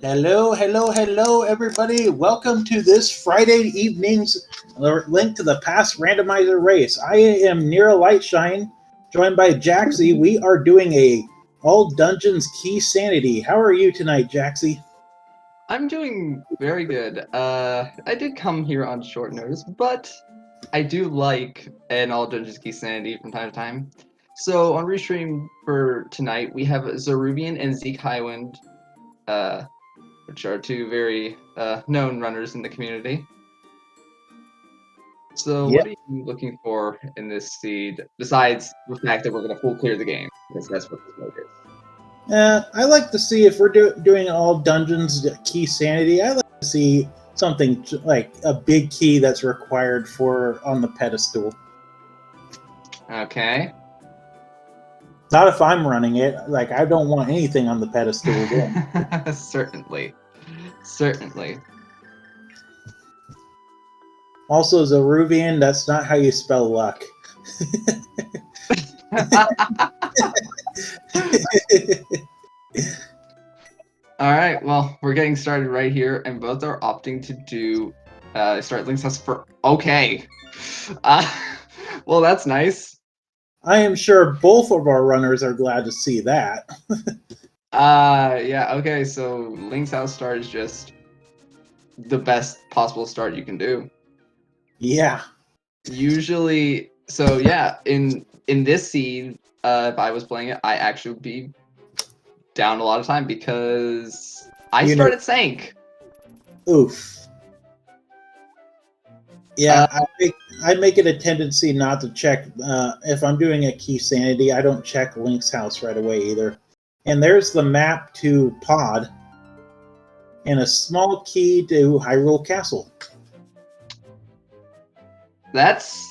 Hello, hello, hello, everybody. Welcome to this Friday evening's link to the past randomizer race. I am Nero Lightshine, joined by Jaxie. We are doing a all dungeons Keysanity. How are you tonight, Jaxie? I'm doing very good. I did come here on short notice, but I do like an all Dungeons Keysanity from time to time. So on restream for tonight, we have Zerubian and Zeke Highwind, uh, which are two very known runners in the community. So Yeah, what are you looking for in this seed, besides the fact that we're going to full clear the game? Because that's what this mode is. I like to see if we're doing all dungeons Keysanity. I like to see something like a big key that's required for on the pedestal. Okay. Not if I'm running it. Like I don't want anything on the pedestal. Certainly. Certainly. Also, Zeruvian, that's not how you spell luck. All right, well, we're getting started right here, and both are opting to do start links us for okay. Uh, well, that's nice. I am sure both of our runners are glad to see that. Yeah, okay, so Link's House start is just the best possible start you can do. Yeah. Usually, so yeah, in this seed, if I was playing it, I actually would be down a lot of time because I You know, started Sank. oof. Uh, Yeah, I make it a tendency not to check. If I'm doing a key sanity, I don't check Link's house right away either. And there's the map to Pod and a small key to Hyrule Castle. that's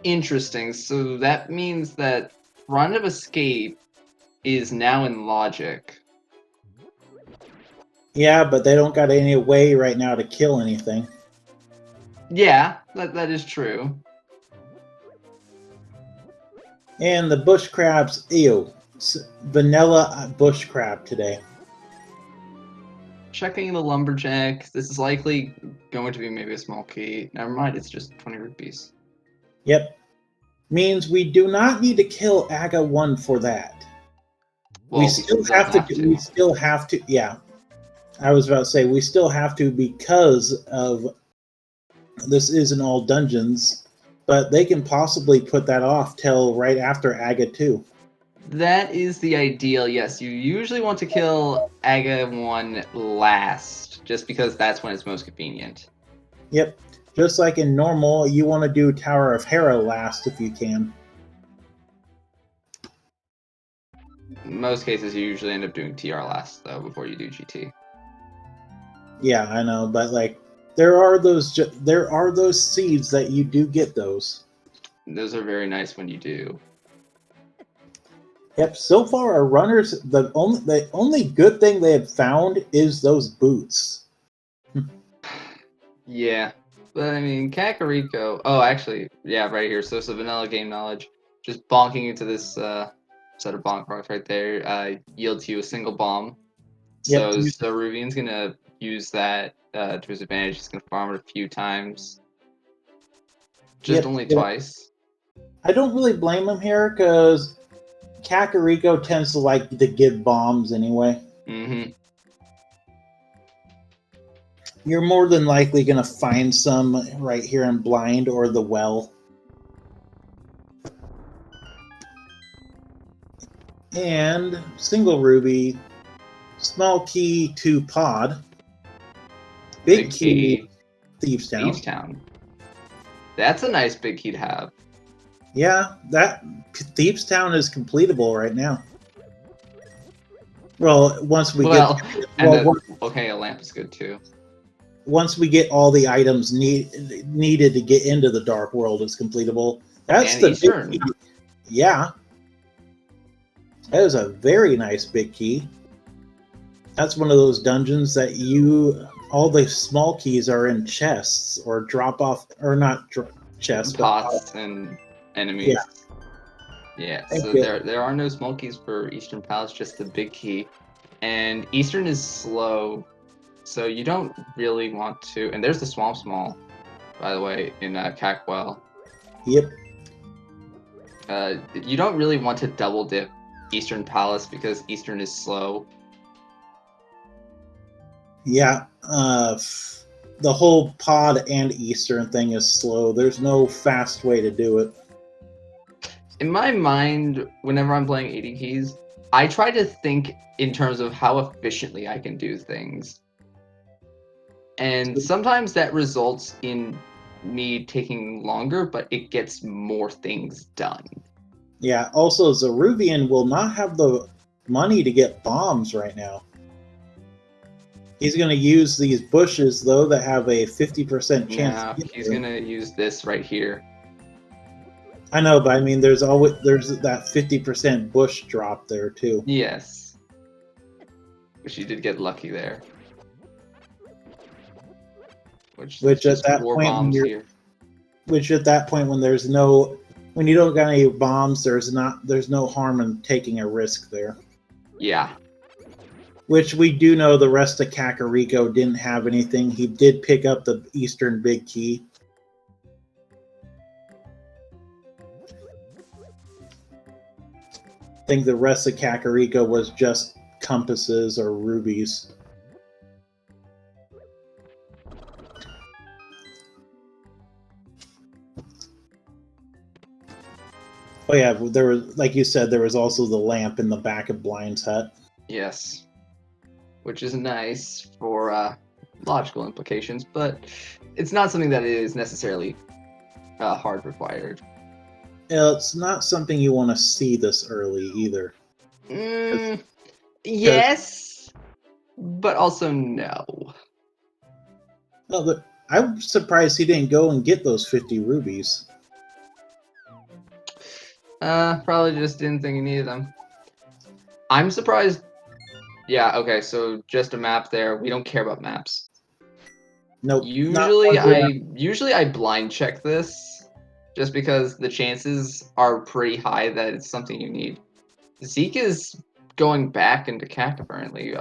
interesting. So that means that Front of Escape is now in Logic. Yeah, but they don't got any way right now to kill anything. Yeah, that is true. And the bush crabs, ew. Vanilla bush crab today. Checking the Lumberjack. This is likely going to be maybe a small key. Never mind, it's just 20 rupees. Yep. Means we do not need to kill Aga 1 for that. We Well, we still still have to have we to. still have to yeah. I was about to say we still have to because of this is in all dungeons, but they can possibly put that off till right after Aga 2. That is the ideal, yes. You usually want to kill Aga 1 last, just because that's when it's most convenient. Yep. Just like in normal, you want to do Tower of Hera last if you can. In most cases, you usually end up doing TR last, though, before you do GT. Yeah, I know, but like there are those seeds that you do get those. Those are very nice when you do. Yep. So far, our runners the only good thing they have found is those boots. Yeah. But I mean, Kakariko. Oh, actually, yeah, right here. So it's a vanilla game knowledge. Just bonking into this set of bonk rocks right there yields you a single bomb. Yep. So Ruvian's gonna use that to his advantage. He's gonna farm it a few times. Just Yep. only Yep. twice. I don't really blame him here because Kakariko tends to like to give bombs anyway. Mm-hmm. You're more than likely going to find some right here in Blind or the Well. And single ruby, small key to Pod, big Big key key. Thieves Town. Thieves Town. That's a nice big key to have. Yeah, that Thieves Town is completable right now. Well, once we Well, and well okay, a lamp is good too. once we get all the items needed to get into the Dark World is completable. That's And the big Eastern. key. Yeah, that is a very nice big key. That's one of those dungeons that all the small keys are in chests or drop off or not chests, but Pots and yeah. enemies. Yeah, Thank so you. there are no small keys for Eastern Palace, just the big key. and Eastern is slow, so you don't really want to. And there's the Swamp Small, by the way, in Cackwell. Yep. You don't really want to double dip Eastern Palace because Eastern is slow. Yeah. The whole pod and Eastern thing is slow. There's no fast way to do it. In my mind, whenever I'm playing 80 keys, I try to think in terms of how efficiently I can do things. And sometimes that results in me taking longer, but it gets more things done. Yeah, also Zeruvian will not have the money to get bombs right now. He's going to use these bushes, though, that have a 50% chance. Yeah, he's going to use this right here. I know, but I mean, there's that 50% bush drop there, too. Yes. Which he did get lucky there. Which at that point, here. Which at that point, when you don't got any bombs, there's no harm in taking a risk there. Yeah. Which we do know the rest of Kakariko didn't have anything. He did pick up the Eastern Big Key. I think the rest of Kakariko was just compasses or rubies. Oh yeah, there was, like you said, there was also the lamp in the back of Blind's hut. Yes. Which is nice for logical implications, but it's not something that is necessarily hard required. It's not something you want to see this early either. Yes, but also no. Well, I'm surprised he didn't go and get those 50 rubies. Probably just didn't think he needed them. I'm surprised. Yeah, okay, so just a map there. We don't care about maps. Nope. Usually I blind check this just because the chances are pretty high that it's something you need. Zeke is going back into CAC apparently.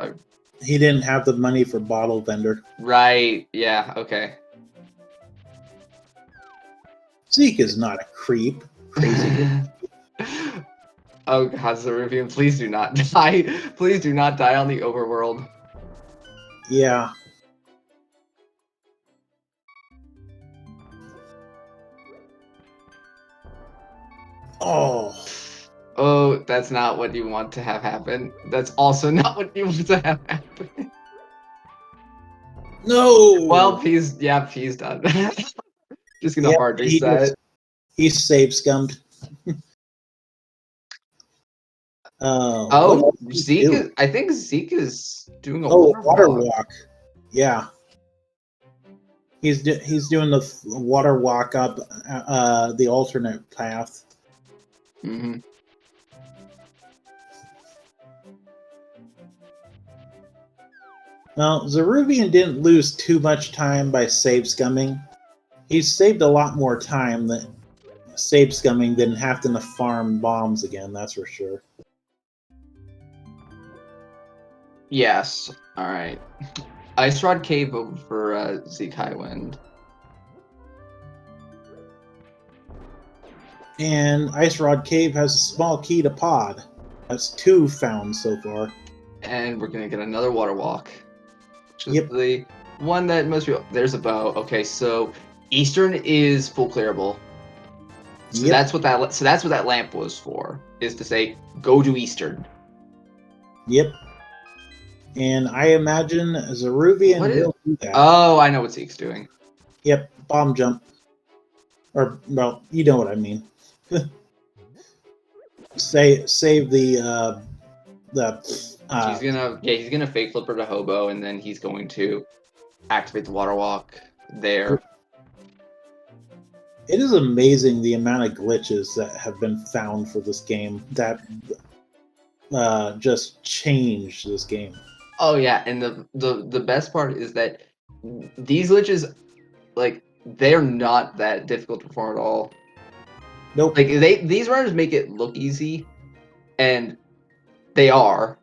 He didn't have the money for bottle vendor. Right, yeah, okay. Zeke is not a creep. Crazy. Oh god, Zeruvian, please do not die. Please do not die on the overworld. Yeah. Oh. Oh, that's not what you want to have happen. That's also not what you want to have happen. No! Well, P's done. Just gonna hard reset. He's save scummed. Zeke I think Zeke is doing a water walk. Yeah. He's doing the water walk up the alternate path. Mm-hmm. Well, Zeruvian didn't lose too much time by save scumming. He saved a lot more time than save scumming than having to farm bombs again, that's for sure. Yes. Alright. Ice Rod Cave over for Zeke Highwind. And Ice Rod Cave has a small key to pod. That's 2 found so far. And we're gonna get another water walk. Which is the one that most people. There's a bow. Okay, so Eastern is full clearable. So that's what that lamp was for. Is to say, go to Eastern. Yep. And I imagine Zeruvian will do that. Oh, I know what Zeke's doing. Yep, bomb jump. Or, well, you know what I mean. Save the he's gonna fake flipper to hobo, and then he's going to activate the water walk there. It is amazing the amount of glitches that have been found for this game that just changed this game. Oh yeah, and the best part is that these glitches, like, they're not that difficult to perform at all. Nope. Like these runners make it look easy, and they are.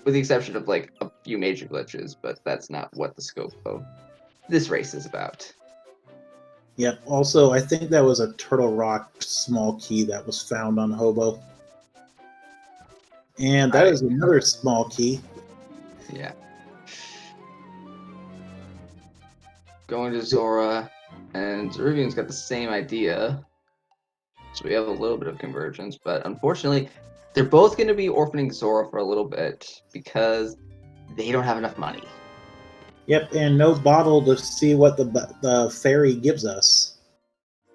with the exception of like a few major glitches, but that's not what the scope of this race is about. Yep. Also, I think that was a Turtle Rock small key that was found on Hobo. And that is another small key. Yeah. Going to Zora, and Zeruvian's got the same idea. So we have a little bit of convergence, but unfortunately, they're both going to be orphaning Zora for a little bit because they don't have enough money. Yep, and no bottle to see what the fairy gives us.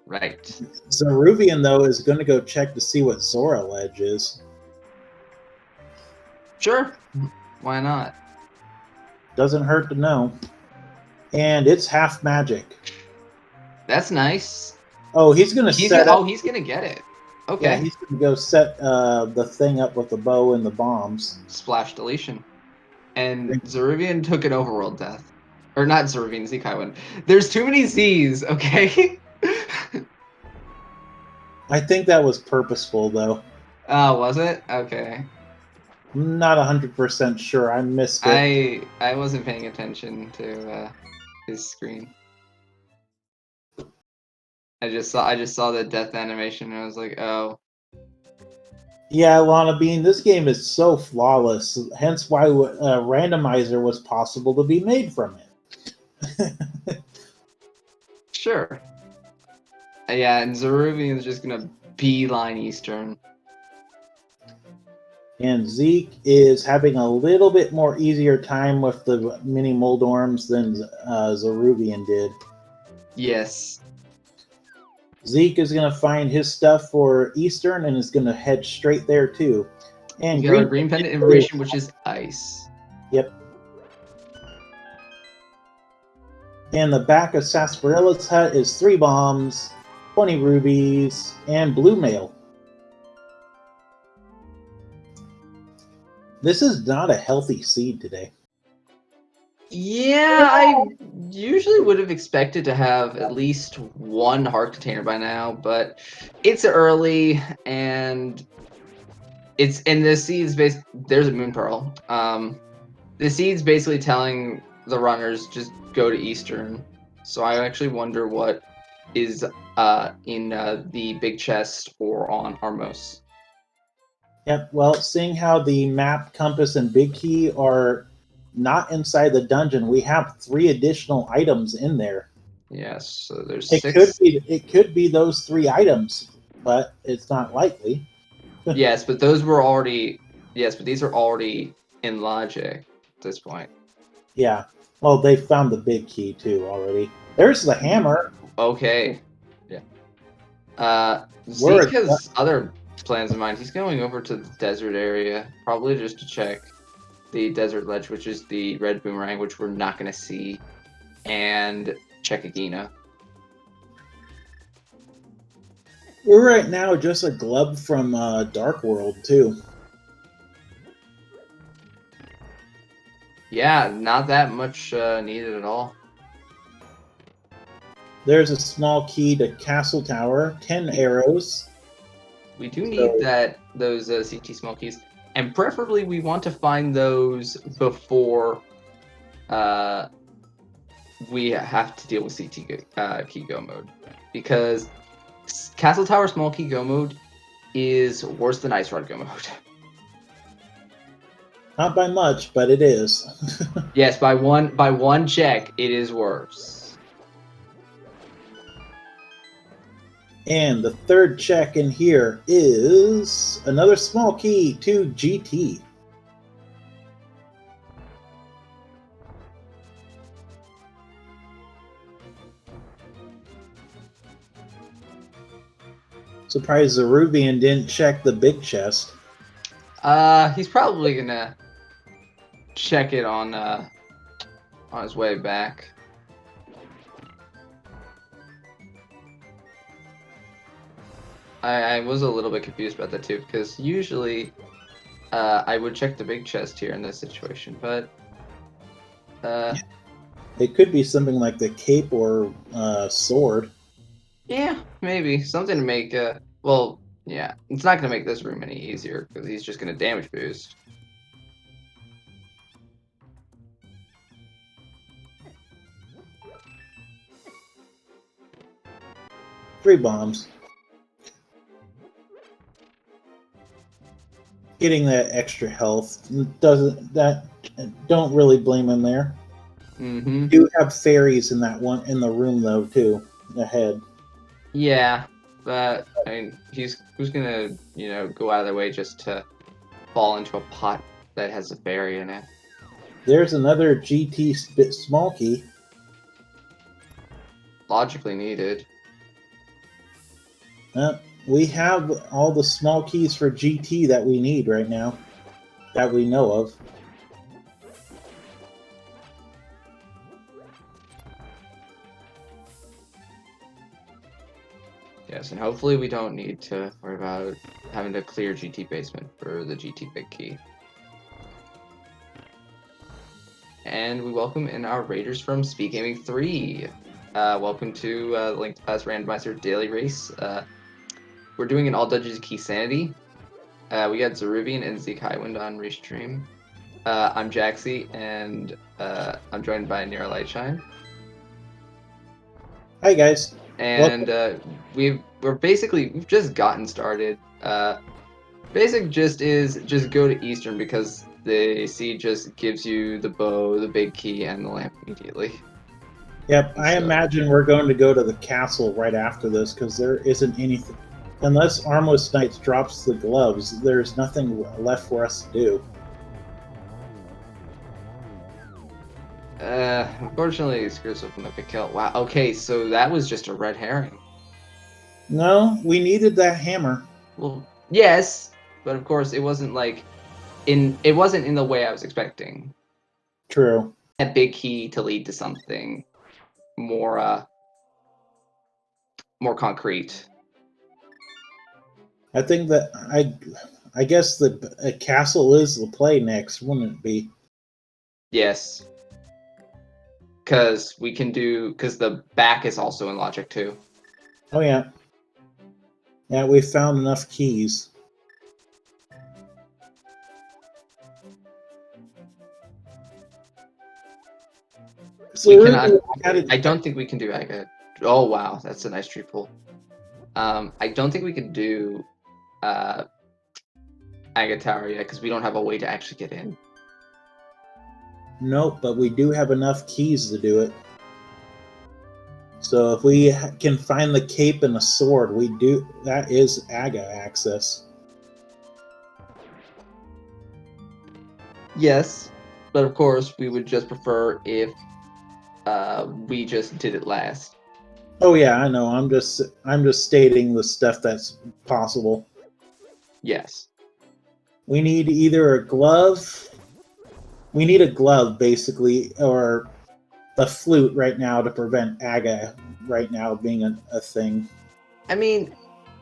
Right. Zeruvian, though, is going to go check to see what Zora Ledge is. Sure. Why not? Doesn't hurt to know. And it's half magic. That's nice. Oh, he's going to set up... Oh, he's going to get it. Okay. Yeah, he's going to go set the thing up with the bow and the bombs. Splash deletion. And Zeruvian took an overworld death. Or not Zeruvian, Zekaiwan. There's too many Z's, okay? I think that was purposeful, though. Oh, was it? Okay. I'm not 100% sure. I missed it. I wasn't paying attention to his screen. I just saw the death animation and I was like, oh. Yeah, Lana Bean, this game is so flawless, hence why a randomizer was possible to be made from it. Sure. Yeah, and Zeruvian's just gonna beeline Eastern. And Zeke is having a little bit more easier time with the mini Moldorms than Zeruvian did. Yes. Zeke is going to find his stuff for Eastern and is going to head straight there too. And green pendant information, which is ice. Yep. And the back of Sarsarilla's hut is 3 bombs, 20 rubies, and blue mail. This is not a healthy seed today. Yeah, I usually would have expected to have at least 1 heart container by now, but it's early and the seed's there's a moon pearl. The seed's basically telling the runners just go to Eastern. So I actually wonder what is in the big chest or on Armos. Yep, well, seeing how the map, compass, and big key are not inside the dungeon, we have 3 additional items in there. Yes, so there's it 6. It could be those 3 items, but it's not likely. Yes, but those were already... Yes, but these are already in logic at this point. Yeah. Well, they found the big key, too, already. There's the hammer. Okay. Yeah. Zeke has other plans in mind. He's going over to the desert area, probably just to check the desert ledge, which is the red boomerang, which we're not going to see, and check Agina. We're right now just a glub from Dark World, too. Yeah, not that much needed at all. There's a small key to Castle Tower, 10 arrows. We do need those CT small keys, and preferably we want to find those before we have to deal with CT key go mode, because Castle Tower small key go mode is worse than Ice Rod go mode. Not by much, but it is. Yes, by one check, it is worse. And the 3rd check in here is another small key to GT. Surprised Zeruvian didn't check the big chest. He's probably gonna check it on his way back. I was a little bit confused about that too, because usually I would check the big chest here in this situation, but it could be something like the cape or sword. Yeah, maybe something to make. Well, yeah, it's not gonna make this room any easier because he's just gonna damage boost. 3 bombs. Getting that extra health don't really blame him there. Mm-hmm. You have fairies in that one in the room though too, ahead. Yeah, but I mean, who's gonna go out of their way just to fall into a pot that has a fairy in it? There's another GT small key. Logically needed. We have all the small keys for GT that we need right now, that we know of. Yes, and hopefully we don't need to worry about having to clear GT basement for the GT big key. And we welcome in our raiders from Speed Gaming 3. Welcome to Link to Pass Randomizer Daily Race. We're doing an all dungeons Keysanity. We got Zerubian and Zeke Highwind on restream. I'm Jaxie, and I'm joined by Nira Lightshine. Hi guys. And we've just gotten started. Basic gist is just go to Eastern because the seed just gives you the bow, the big key, and the lamp immediately. Yep, I imagine we're going to go to the castle right after this because there isn't anything. Unless Armless Knights drops the gloves, there's nothing left for us to do. Unfortunately, screws up from the pick kill. Wow. Okay, so that was just a red herring. No, we needed that hammer. Well, yes, but of course it wasn't like it wasn't in the way I was expecting. True. That big key to lead to something more concrete. I think that I guess the castle is the play next, wouldn't it be? Yes. Because the back is also in logic too. Oh yeah. Yeah, we found enough keys. So we cannot. I don't think we can do Aga. Oh wow, that's a nice tree pull. I don't think we can do Aga Tower yet because we don't have a way to actually get in. Nope, but we do have enough keys to do it. So if we can find the cape and the sword, we do. That is Aga access. Yes, but of course we would just prefer if we just did it last. Oh yeah, I know. I'm just stating the stuff that's possible. Yes. We need either a glove. We need a glove, basically, or a flute right now to prevent Aga right now being a thing. I mean,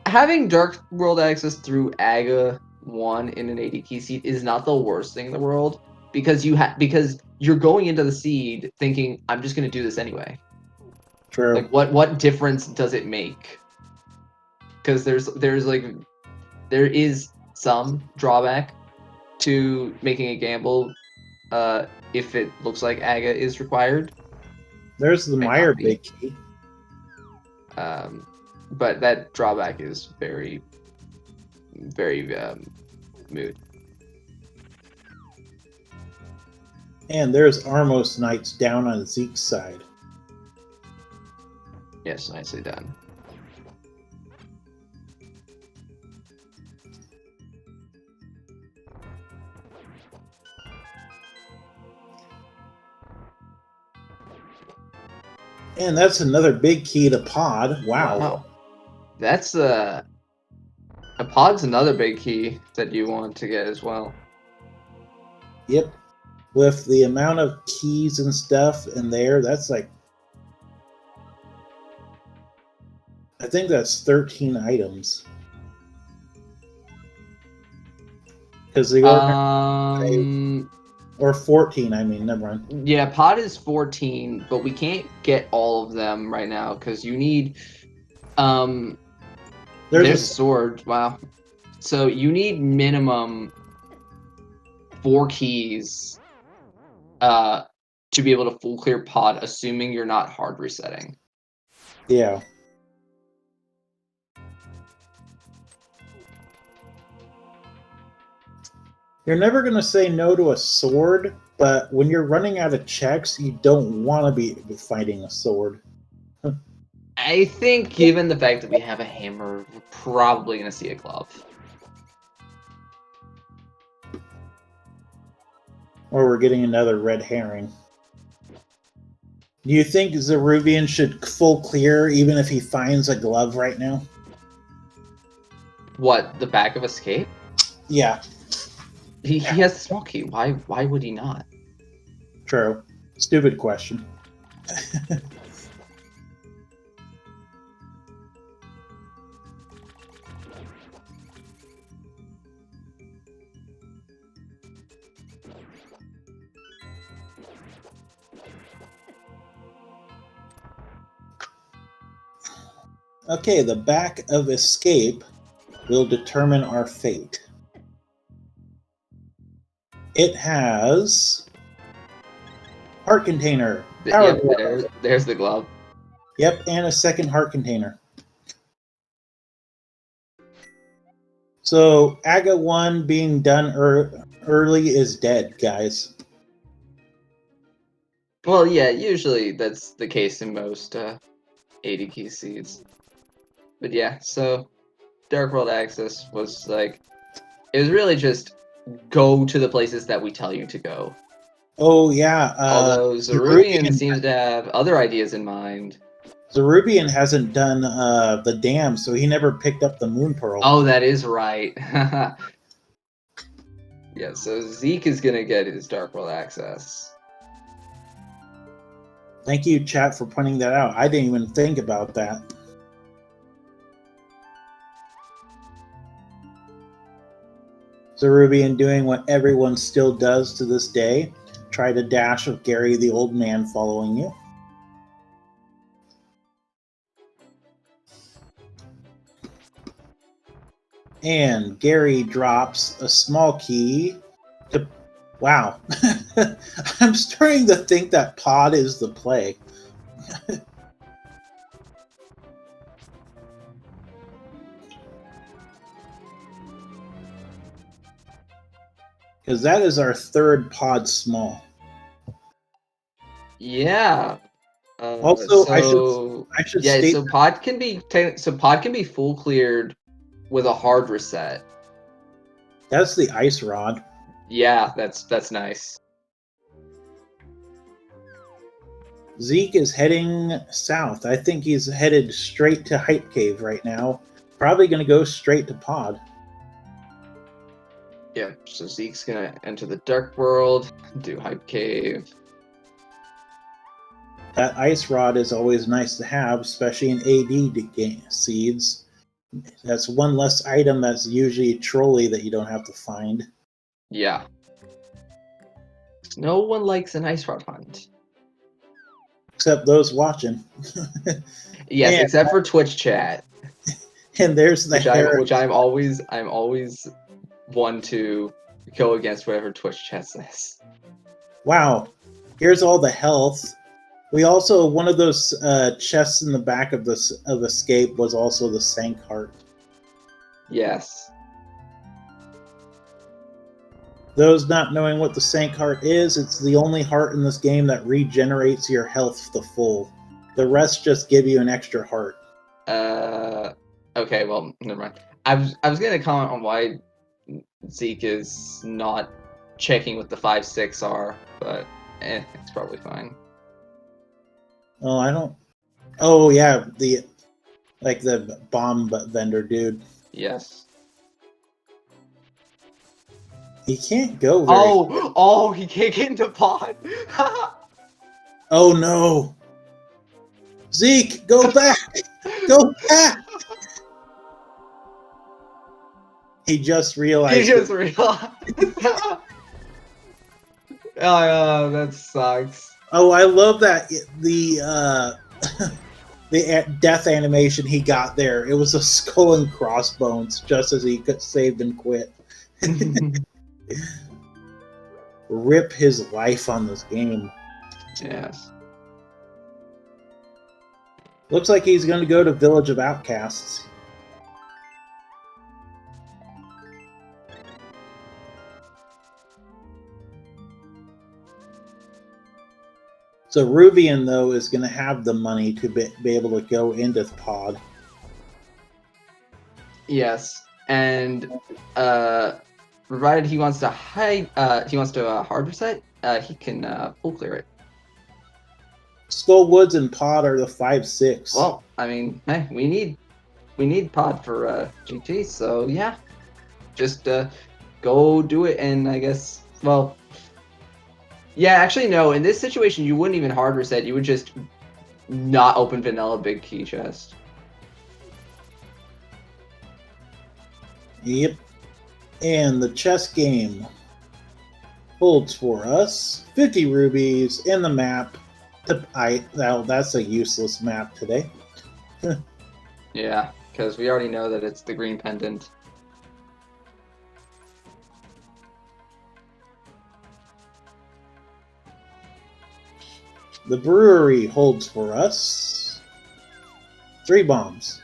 having Dark World access through Aga 1 in an 80 key seed is not the worst thing in the world because you're going into the seed thinking I'm just going to do this anyway. True. Like what difference does it make? Because there is some drawback to making a gamble if it looks like Aga is required. There's the Meyer big key. But that drawback is very, very moot. And there's Armos Knights down on Zeke's side. Yes, nicely done. And that's another big key to pod. Wow. That's a pod's another big key that you want to get as well. Yep. With the amount of keys and stuff in there, that's like, I think that's 13 items. Because the or 14, I mean, never mind. Yeah, pod is 14, but we can't get all of them right now because you need there's a sword. Wow. So you need minimum 4 keys to be able to full clear pod, assuming you're not hard resetting. Yeah. You're never going to say no to a sword, but when you're running out of checks, you don't want to be fighting a sword. I think, given the fact that we have a hammer, we're probably going to see a glove. Or we're getting another red herring. Do you think Zerubian should full clear even if he finds a glove right now? What, the back of Escape? Yeah, He has the small key. Why would he not? true. Stupid question. Okay, the back of Escape will determine our fate. It has heart container. Power glove. There's the glove. Yep, and a second heart container. So Aga 1 being done early is dead, guys. Well, yeah, usually that's the case in most 80 key seeds. But yeah, so Dark World Access was like, it was really just go to the places that we tell you to go. Oh yeah. Although Zerubian seems to have other ideas in mind. Zerubian hasn't done the dam, so he never picked up the moon pearl. Oh, that is right. Yeah, so Zeke is gonna get his Dark World Access. Thank you, chat, for pointing that out. I didn't even think about that. Zerubian doing what everyone still does to this day. Try to dash with Gary the old man following you. And Gary drops a small key to... Wow. I'm starting to think that pod is the play. Because that is our third pod small. Yeah. Also, I should state so pod can be full cleared with a hard reset. That's the ice rod. Yeah, that's nice. Zeke is heading south. I think he's headed straight to Hype Cave right now. Probably going to go straight to pod. Yeah, so Zeke's gonna enter the Dark World, do Hype Cave. That ice rod is always nice to have, especially in AD seeds. That's one less item that's usually a trolley that you don't have to find. Yeah. No one likes an ice rod hunt. Except those watching. Yes, except for Twitch chat. And there's the which I'm always one to go against whatever Twitch chat says. Wow. Here's all the health. We also, one of those chests in the back of Escape was also the Sank Heart. Yes. Those not knowing what the Sank Heart is, it's the only heart in this game that regenerates your health to full. The rest just give you an extra heart. Okay, well, never mind. I was gonna comment on why Zeke is not checking what the 5-6 are, but it's probably fine. Oh, I don't... Oh, yeah, the bomb vendor dude. Yes. He can't go very... Oh, he can't get into pod. Oh, no. Zeke, go back! Go back! He just realized. Oh, that sucks. Oh, I love that the death animation he got there. It was a skull and crossbones, just as he got saved and quit. Rip his life on this game. Yes. Looks like he's going to go to Village of Outcasts. So Rubian, though, is going to have the money to be able to go into pod. Yes, and provided he wants to hard reset, he can full clear it. Skullwoods and pod are the 5-6. Well, I mean, hey, we need pod for GT, so yeah, just go do it, and I guess, well, yeah, actually no, in this situation you wouldn't even hard reset, you would just not open vanilla big key chest. Yep. And the chess game holds for us 50 rubies in the map. That's a useless map today. Yeah, because we already know that it's the green pendant. The brewery holds for us 3 bombs.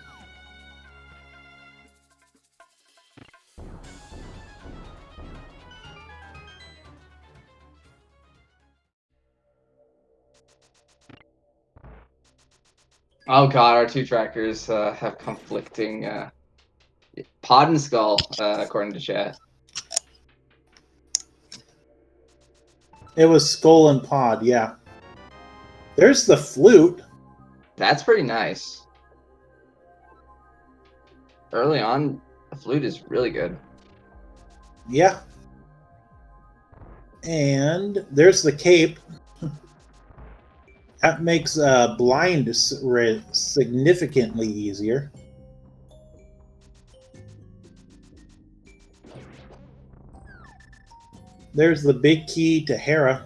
Oh god, our two trackers have conflicting pod and skull, according to chat. It was skull and pod, yeah. There's the flute. That's pretty nice. Early on, the flute is really good. Yeah. And there's the cape. That makes blind significantly easier. There's the big key to Hera.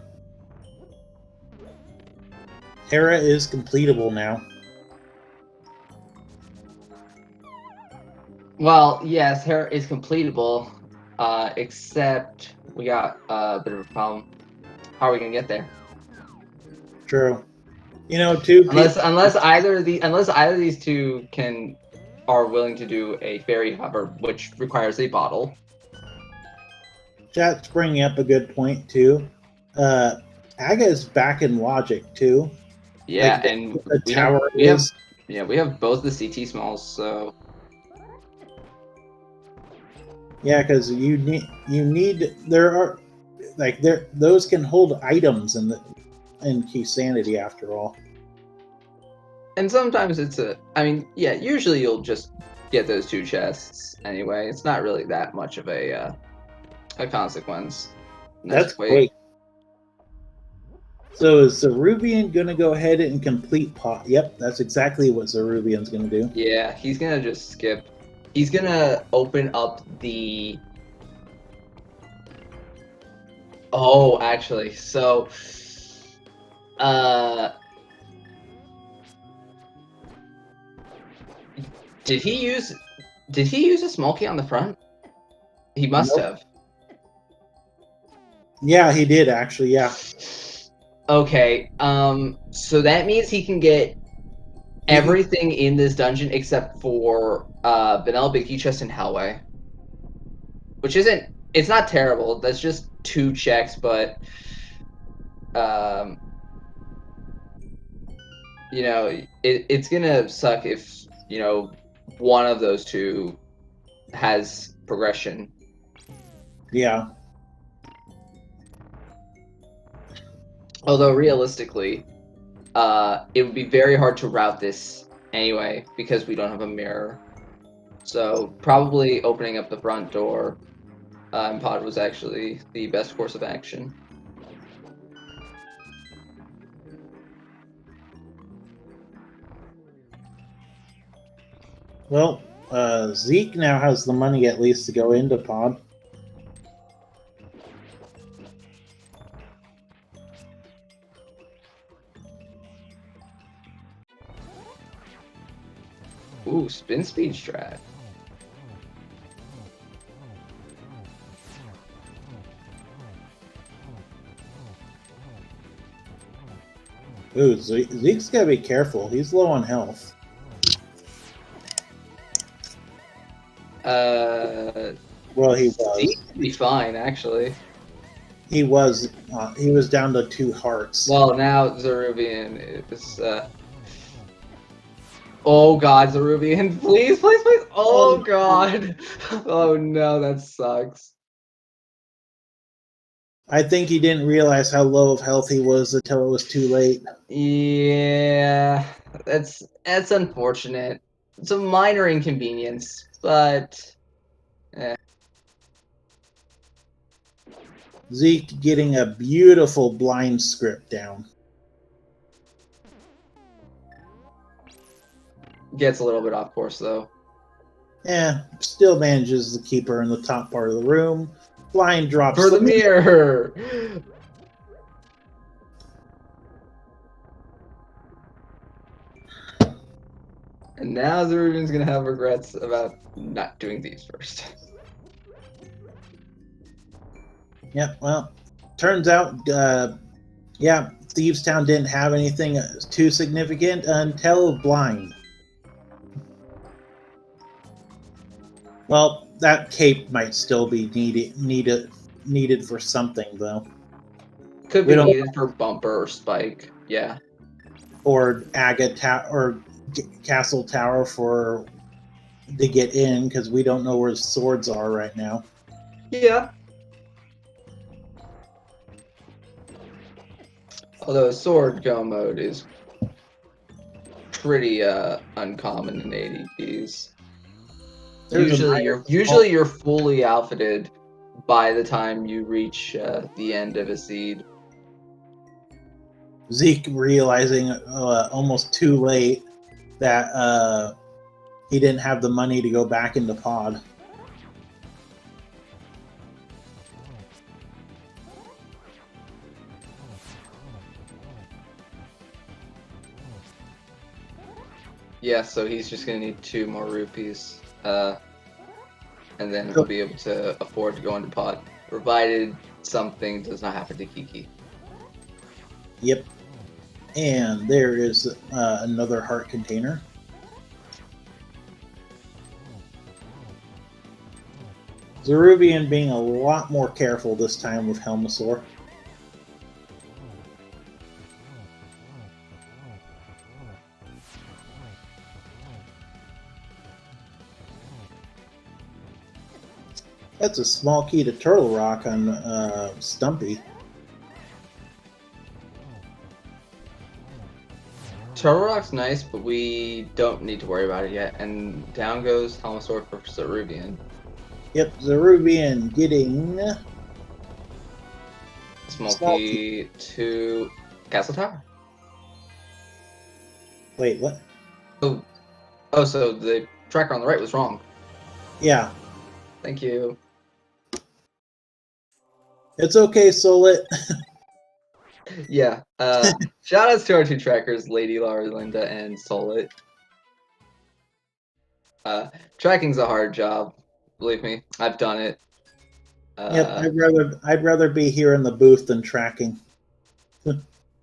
Hera is completable now. Well, yes, Hera is completable, except we got a bit of a problem. How are we gonna get there? True. You know, unless either of these two are willing to do a fairy hover, which requires a bottle. Chat's bringing up a good point too. Aga is back in logic too. Yeah, like and the we tower have both the CT smalls, so yeah, because you need there are those can hold items in Keysanity after all. and sometimes usually you'll just get those 2 chests anyway. It's not really that much of a consequence. That's great. So is Zerubian going to go ahead and complete pot? Yep, that's exactly what Zerubian's going to do. Yeah, he's going to just skip. He's going to open up the... Oh, actually, so... Did he use a small key on the front? He must have. Yeah, he did actually, yeah. Okay, so that means he can get everything in this dungeon except for Vanilla Big Key Chest and Hellway. Which it's not terrible. That's just 2 checks, but you know, it's gonna suck if, you know, one of those 2 has progression. Yeah. Although realistically, it would be very hard to route this anyway because we don't have a mirror. So probably opening up the front door in pod was actually the best course of action. Well, Zeke now has the money at least to go into pod. Ooh, spin speed strat. Ooh, Zeke's gotta be careful. He's low on health. Well, he was. Zeke would be fine, actually. He was down to 2 hearts. Well, now Zeruvian is. Oh God, Zeruvian, please, please, please! Oh God! Oh no, that sucks. I think he didn't realize how low of health he was until it was too late. Yeah, that's unfortunate. It's a minor inconvenience, but Zeke getting a beautiful blind script down. gets a little bit off course though. Still manages to keep her in the top part of the room. Blind drops For the mirror! And now Zeruvian's gonna have regrets about not doing these first. Yeah, well, turns out, Thieves Town didn't have anything too significant until blind. Well, that cape might still be needed for something though. Could We be don't, needed for bumper or spike, yeah. or Castle Tower to get in because we don't know where swords are right now. Yeah. Although sword go mode is pretty uncommon in ADPs. Usually you're fully outfitted by the time you reach the end of a seed. Zeke realizing almost too late that he didn't have the money to go back into pod. Yeah, so he's just gonna need 2 more rupees, and then he'll be able to afford to go into pod, provided something does not happen to Kiki. Yep. And there is another heart container. Zeruvian being a lot more careful this time with Helmasaur. That's a small key to Turtle Rock on Stumpy. Turtle Rock's nice, but we don't need to worry about it yet. And down goes Helmasaur for Zeruvian. Yep, Zeruvian getting Small key to Castle Tower. Wait, what? Oh, so the tracker on the right was wrong. Yeah. Thank you. It's okay, Solit. Yeah. Shout outs to our 2 trackers, Lady Linda and Solit. Tracking's a hard job. Believe me, I've done it. Yep, I'd rather be here in the booth than tracking.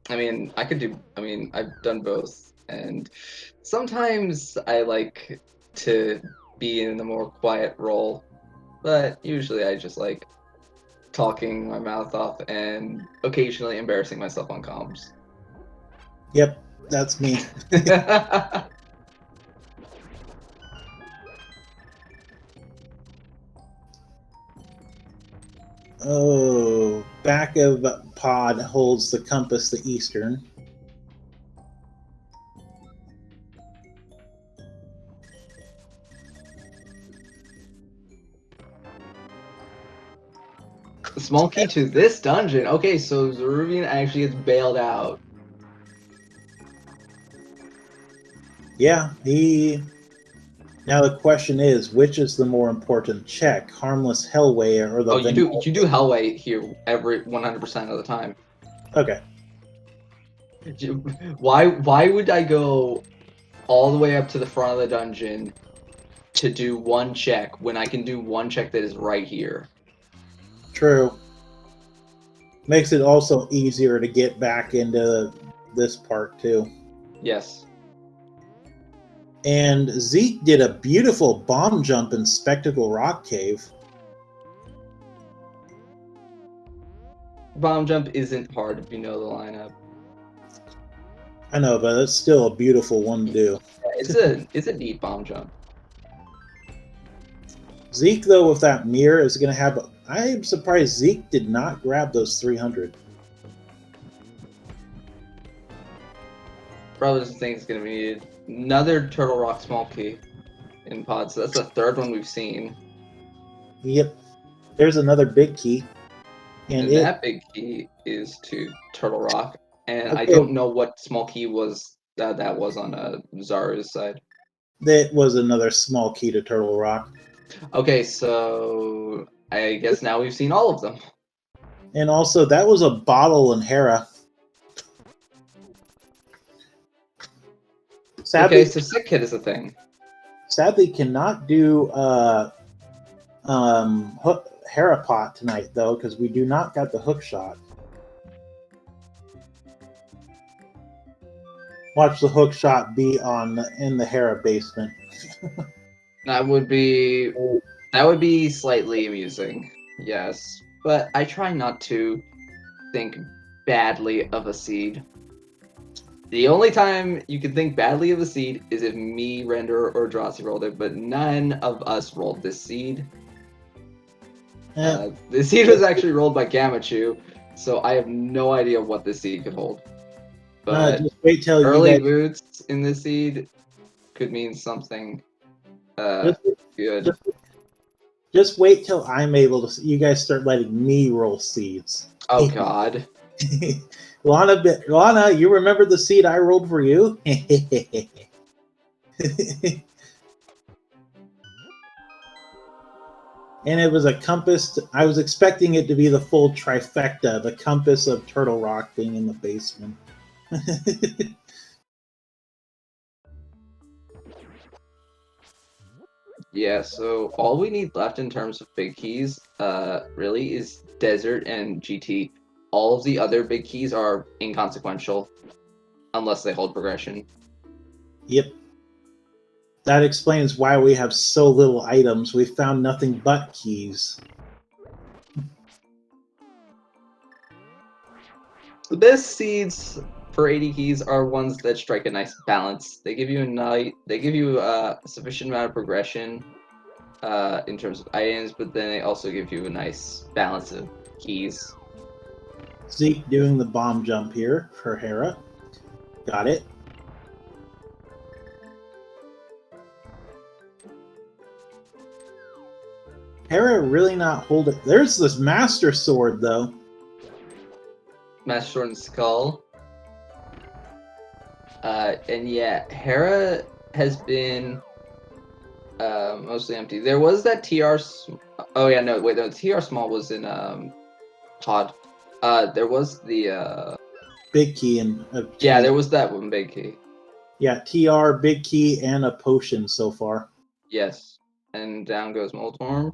I mean, I've done both, and sometimes I like to be in the more quiet role, but usually I just like talking my mouth off and occasionally embarrassing myself on comms. Yep, that's me. Oh, back of pod holds the compass to eastern. Small key to this dungeon. Okay, so Zeruvian actually gets bailed out. Yeah, Now the question is, which is the more important check, Harmless Hellway or the? Oh, you do Hellway here every 100% of the time. Okay. Why would I go all the way up to the front of the dungeon to do 1 check when I can do 1 check that is right here? True. Makes it also easier to get back into this part too. Yes. And Zeke did a beautiful bomb jump in Spectacle Rock Cave. bomb jump isn't hard if you know the lineup. I know, but it's still a beautiful one to do. Yeah, it's a neat bomb jump. Zeke, though, with that mirror is going to have... I'm surprised Zeke did not grab those 300. Probably just think it's going to be needed. Another Turtle Rock small key in pod, so that's the third one we've seen. Yep. There's another big key. And that big key is to Turtle Rock. And okay, I don't know what small key was that was on Zaru's side. That was another small key to Turtle Rock. Okay, so I guess now we've seen all of them. And also, that was a bottle in Hera. Sadly, Okay, so Sick Kid is a thing. Sadly, cannot do Hera pot tonight, though, because we do not got the hook shot. Watch the hook shot be in the Hera basement. That would be slightly amusing, yes. But I try not to think badly of a seed. The only time you can think badly of a seed is if me, Render, or Drosy rolled it, but none of us rolled this seed. The seed was actually rolled by Gamachu, so I have no idea what this seed could hold. But just wait till early you guys... boots in this seed could mean something good. Just wait till I'm able to... You guys start letting me roll seeds. Oh, God. Lana, you remember the seed I rolled for you? And it was a compass. I was expecting it to be the full trifecta, the compass of Turtle Rock being in the basement. Yeah, so all we need left in terms of big keys, really, is Desert and GT. All of the other big keys are inconsequential, unless they hold progression. Yep. That explains why we have so little items. We found nothing but keys. The best seeds for 80 keys are ones that strike a nice balance. They give you a sufficient amount of progression in terms of items, but then they also give you a nice balance of keys. Zeke doing the bomb jump here for Hera. Got it. Hera really not holding... There's this Master Sword, though. Master Sword and Skull. And yeah, Hera has been mostly empty. There was that TR... Oh yeah, no, wait, no, TR Small was in Pod. There was the... Big key and... yeah, there was that one big key. Yeah, TR, big key, and a potion so far. Yes. And down goes Moltorm.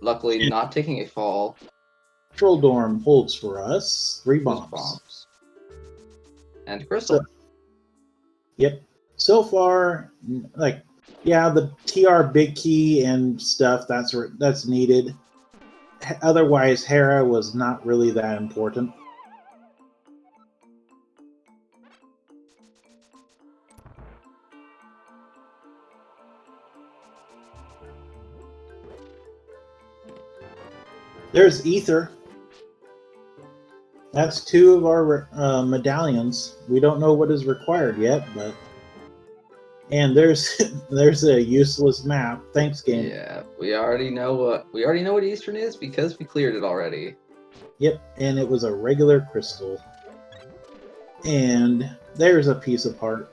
Luckily, not taking a fall. Trolldorm holds for us 3 bombs. And Crystal. Yep. So far, like, yeah, the TR big key and stuff, that's needed. Otherwise, Hera was not really that important. There's Ether. That's 2 of our medallions. We don't know what is required yet, but... And there's a useless map. Thanks, game. Yeah, we already know what Eastern is because we cleared it already. Yep, and it was a regular crystal. And there's a piece of heart.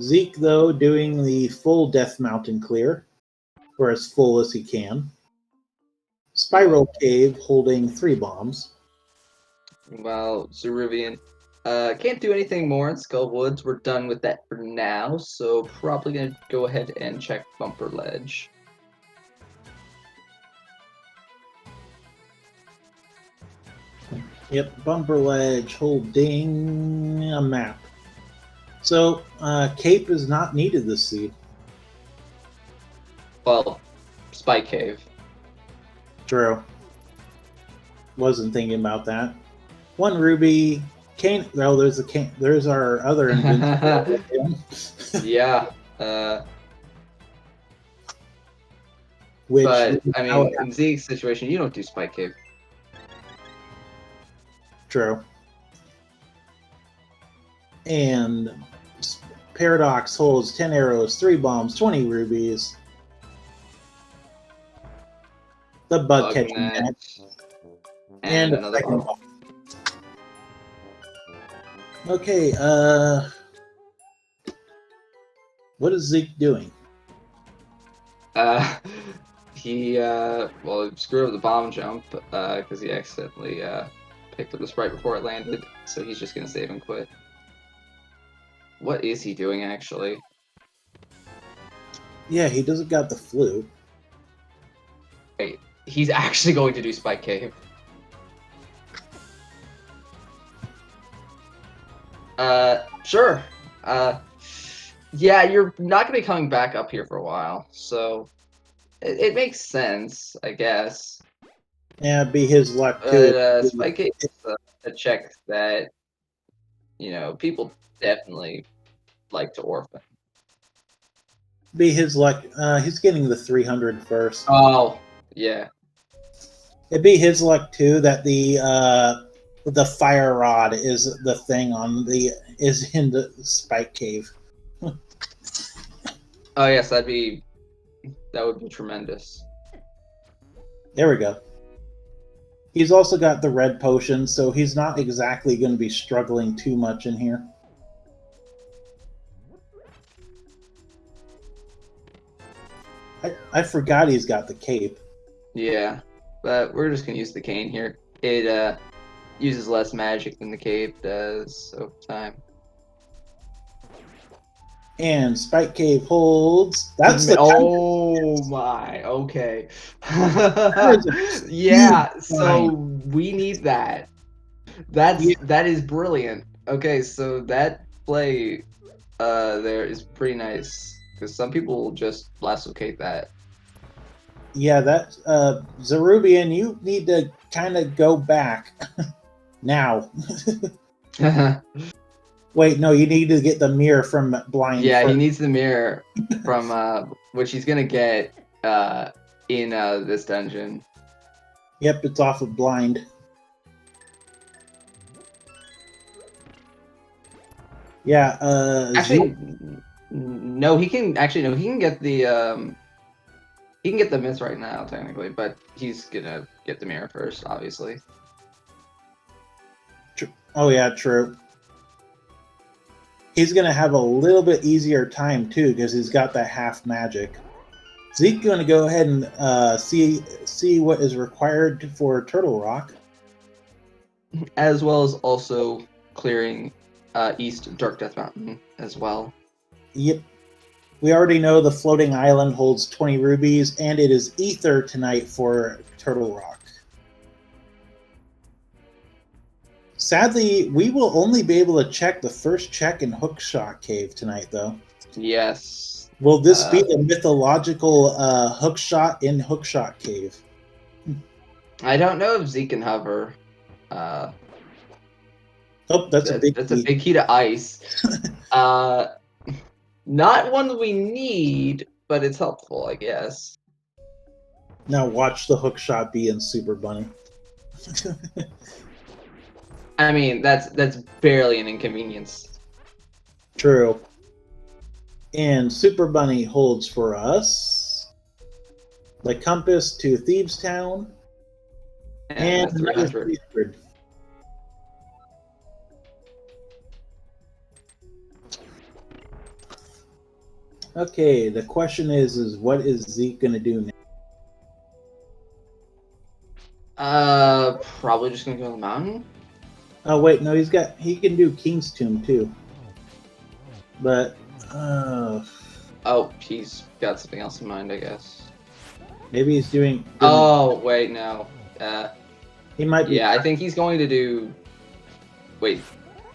Zeke, though, doing the full Death Mountain clear, or as full as he can. Spiral Cave holding 3 bombs. Well, Ceruvian can't do anything more in Skull Woods. We're done with that for now, so probably gonna go ahead and check Bumper Ledge. Yep, Bumper Ledge holding a map. So, Cape is not needed this seed. Well, Spike Cave. True. Wasn't thinking about that. 1 ruby. Cane. Well, there's a cane. There's our other invincible. Yeah. Which, But I mean, in Zeke's situation, you don't do Spike Cave. True. And Paradox holds 10 arrows, 3 bombs, 20 rubies. The bug catching net. And a another second bomb. Okay, what is Zeke doing? He screwed up the bomb jump because he accidentally picked up the sprite before it landed, so he's just gonna save and quit. What is he doing actually? Yeah, he doesn't got the flu. Wait, he's actually going to do Spike Cave. Sure. Yeah, you're not gonna be coming back up here for a while, so it makes sense, I guess. Yeah, it'd be his luck too. But Spike Cave is a check that, you know, people definitely like to orphan. Be his luck. He's getting the 300 first. Oh, yeah. It'd be his luck too that the fire rod is the thing is in the Spike Cave. Oh yes, that would be tremendous. There we go. He's also got the red potion, so he's not exactly going to be struggling too much in here. I forgot he's got the cape. Yeah, but we're just gonna use the cane here. It uses less magic than the cape does over time. And Spike Cave holds. That's the. Oh my. Okay. Yeah. So we need that. That is brilliant. Okay, so that play there is pretty nice because some people will just lassocate that. Yeah, that Zerubian, you need to kind of go back now. Wait, no, you need to get the mirror from Blind. Yeah, first. he needs the mirror from which he's gonna get in this dungeon. Yep, it's off of Blind. Yeah, actually, no, he can get the he can get the myth right now technically, but he's gonna get the mirror first, obviously. Oh yeah, true. He's gonna have a little bit easier time too because he's got that half magic. Zeke's gonna go ahead and see what is required for Turtle Rock, as well as also clearing East Dark Death Mountain as well. Yep. We already know the floating island holds 20 rubies, and it is Ether tonight for Turtle Rock. Sadly, we will only be able to check the first check in Hookshot Cave tonight, though. Yes. Will this be the mythological Hookshot in Hookshot Cave? I don't know if Zeke can hover. Oh, that's a big key to ice. Not one that we need, but it's helpful, I guess. Now watch the Hookshot be in Super Bunny. I mean, that's barely an inconvenience. True. And Super Bunny holds for us the compass to Thieves Town and 300. Okay, the question is what is Zeke gonna do now? Probably just gonna go to the mountain. Oh wait, no, he can do King's Tomb too. But oh, he's got something else in mind, I guess. Maybe he's doing. Oh wait, no. He might be. Yeah, I think he's going to do. Wait,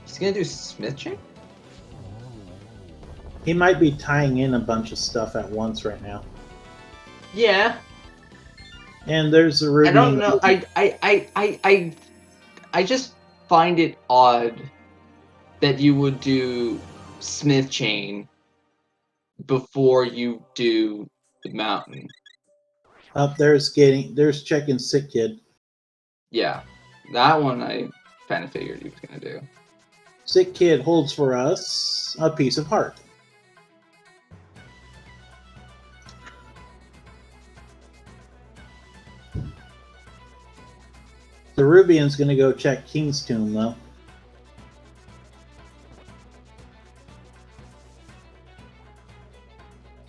he's gonna do Smith Chain? He might be tying in a bunch of stuff at once right now. Yeah. And there's the Ruby. I don't know. I just find it odd that you would do Smith Chain before you do the mountain. Up there's checking Sick Kid. Yeah, that one I kind of figured he was gonna do. Sick Kid holds for us a piece of heart. The Rubian's gonna go check King's Tomb though.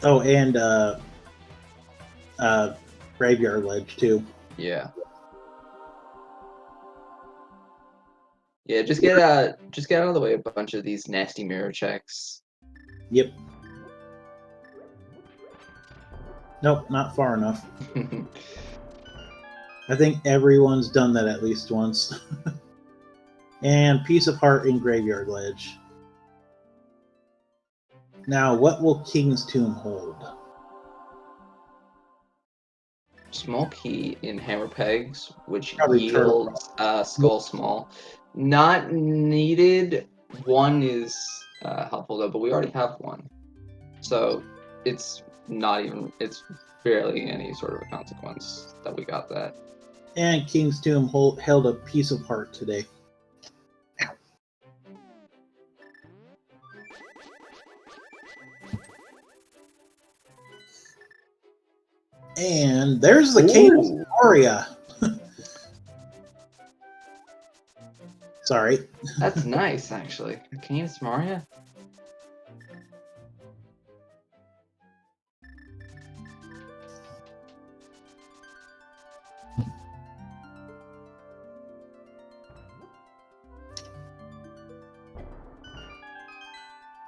Oh, and Graveyard Ledge too. Yeah. Yeah, just get out of the way a bunch of these nasty mirror checks. Yep. Nope, not far enough. I think everyone's done that at least once. And piece of heart in Graveyard Ledge. Now, what will King's Tomb hold? Small key in hammer pegs, which Probably yields skull small. Not needed. One is helpful though, but we already have one, so it's not even. It's barely any sort of a consequence that we got that. And King's Tomb held a piece of heart today. And there's the Cane of Moria. Sorry. That's nice, actually. Cane of Moria.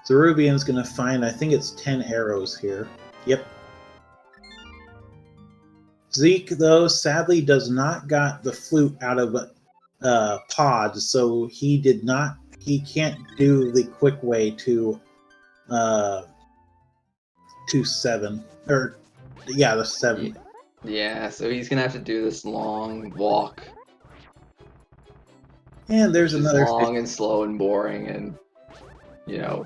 Zerubian's gonna find, I think it's 10 arrows here. Yep. Zeke, though, sadly does not got the flute out of pods, so he can't do the quick way to 7. Or, yeah, the 7. Yeah, so he's gonna have to do this long walk. And there's another long and slow and boring, and you know.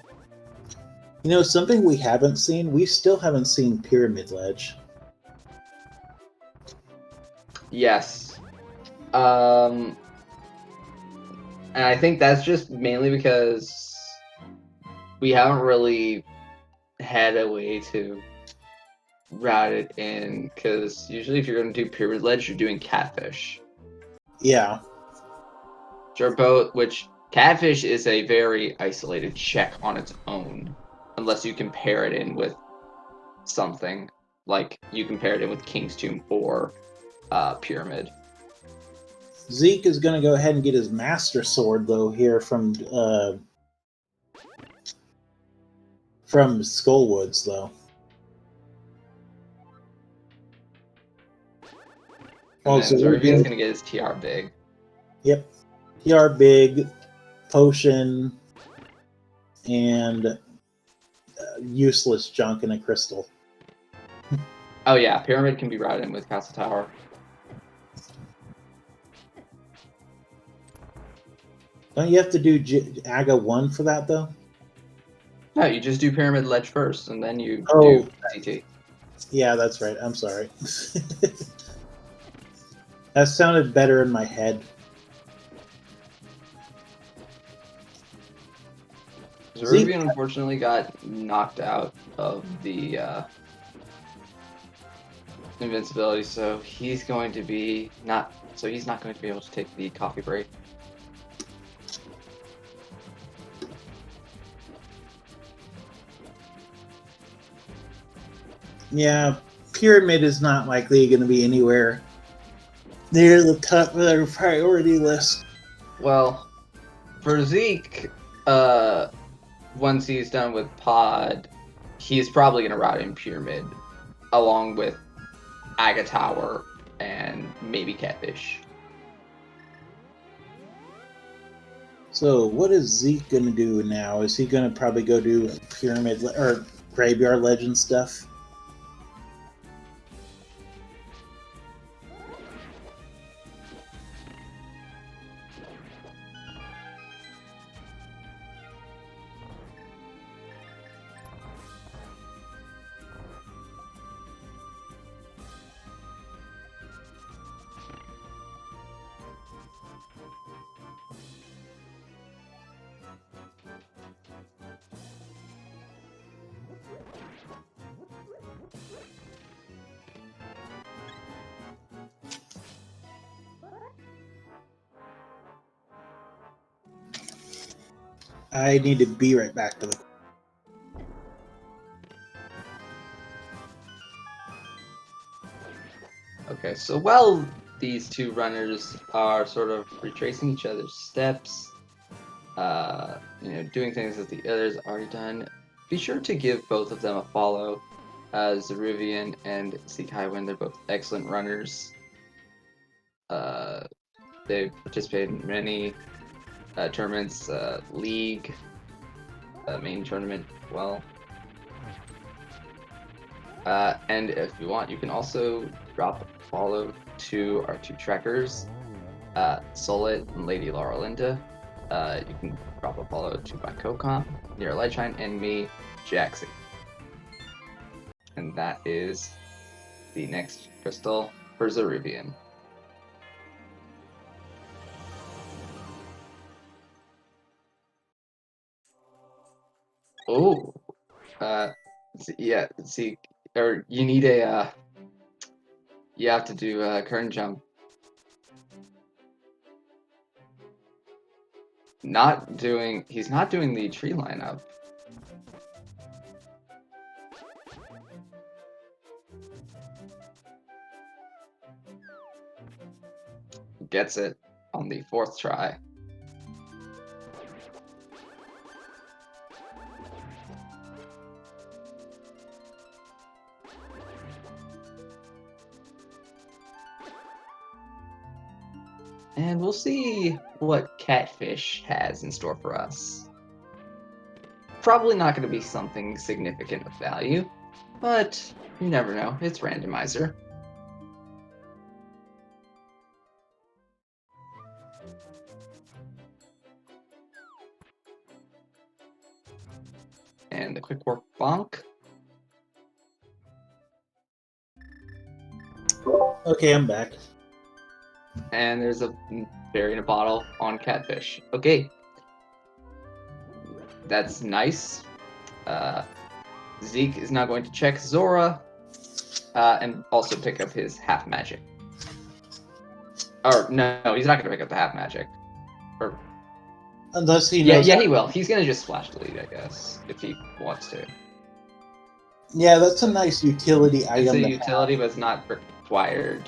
You know, something we haven't seen? We still haven't seen Pyramid Ledge. Yes. And I think that's just mainly because we haven't really had a way to route it in, because usually if you're going to do Pyramid Ledge, you're doing Catfish. Yeah. Which Catfish is a very isolated check on its own, unless you compare it in with something, like you compare it in with King's Tomb or Pyramid. Zeke is going to go ahead and get his Master Sword, though, here from Skullwoods, though. And then Zerubian's going to get his TR Big. Yep. TR Big, Potion, and useless junk in a crystal. Oh yeah, Pyramid can be routed in with Castle Tower. Don't you have to do Aga 1 for that, though? No, you just do Pyramid Ledge first, and then you do CT. Yeah, that's right. I'm sorry. That sounded better in my head. Zerubian unfortunately got knocked out of the invincibility, so he's going to be he's not going to be able to take the coffee break. Yeah, Pyramid is not likely going to be anywhere near the top of their priority list. Well, for Zeke, once he's done with Pod, he's probably going to route in Pyramid, along with Aga Tower and maybe Catfish. So, what is Zeke going to do now? Is he going to probably go do Pyramid or Graveyard Legend stuff? I need to be right back to the. Okay, so while these two runners are sort of retracing each other's steps, doing things that the others already done, be sure to give both of them a follow. Zeruvian and Seek Highwind, they're both excellent runners. They've participated in many tournaments, league, main tournament as well. And if you want, you can also drop a follow to our two trackers, Solit and Lady Laurelinda. You can drop a follow to my co-comp, Near Lightshine, and me, Jackson. And that is the next crystal for Zeruvian. Oh, yeah. See, or you need a. You have to do a current jump. He's not doing the tree lineup. Gets it on the 4th try. And we'll see what Catfish has in store for us. Probably not going to be something significant of value, but you never know. It's Randomizer. And the quick work bonk. Okay, I'm back. And there's a berry in a bottle on Catfish. Okay. That's nice. Zeke is now going to check Zora and also pick up his half magic. Or no, he's not going to pick up the half magic. Or Unless he knows. Yeah, he will. He's going to just splash delete, I guess, if he wants to. Yeah, that's a nice utility item. It's a utility, but it's not required.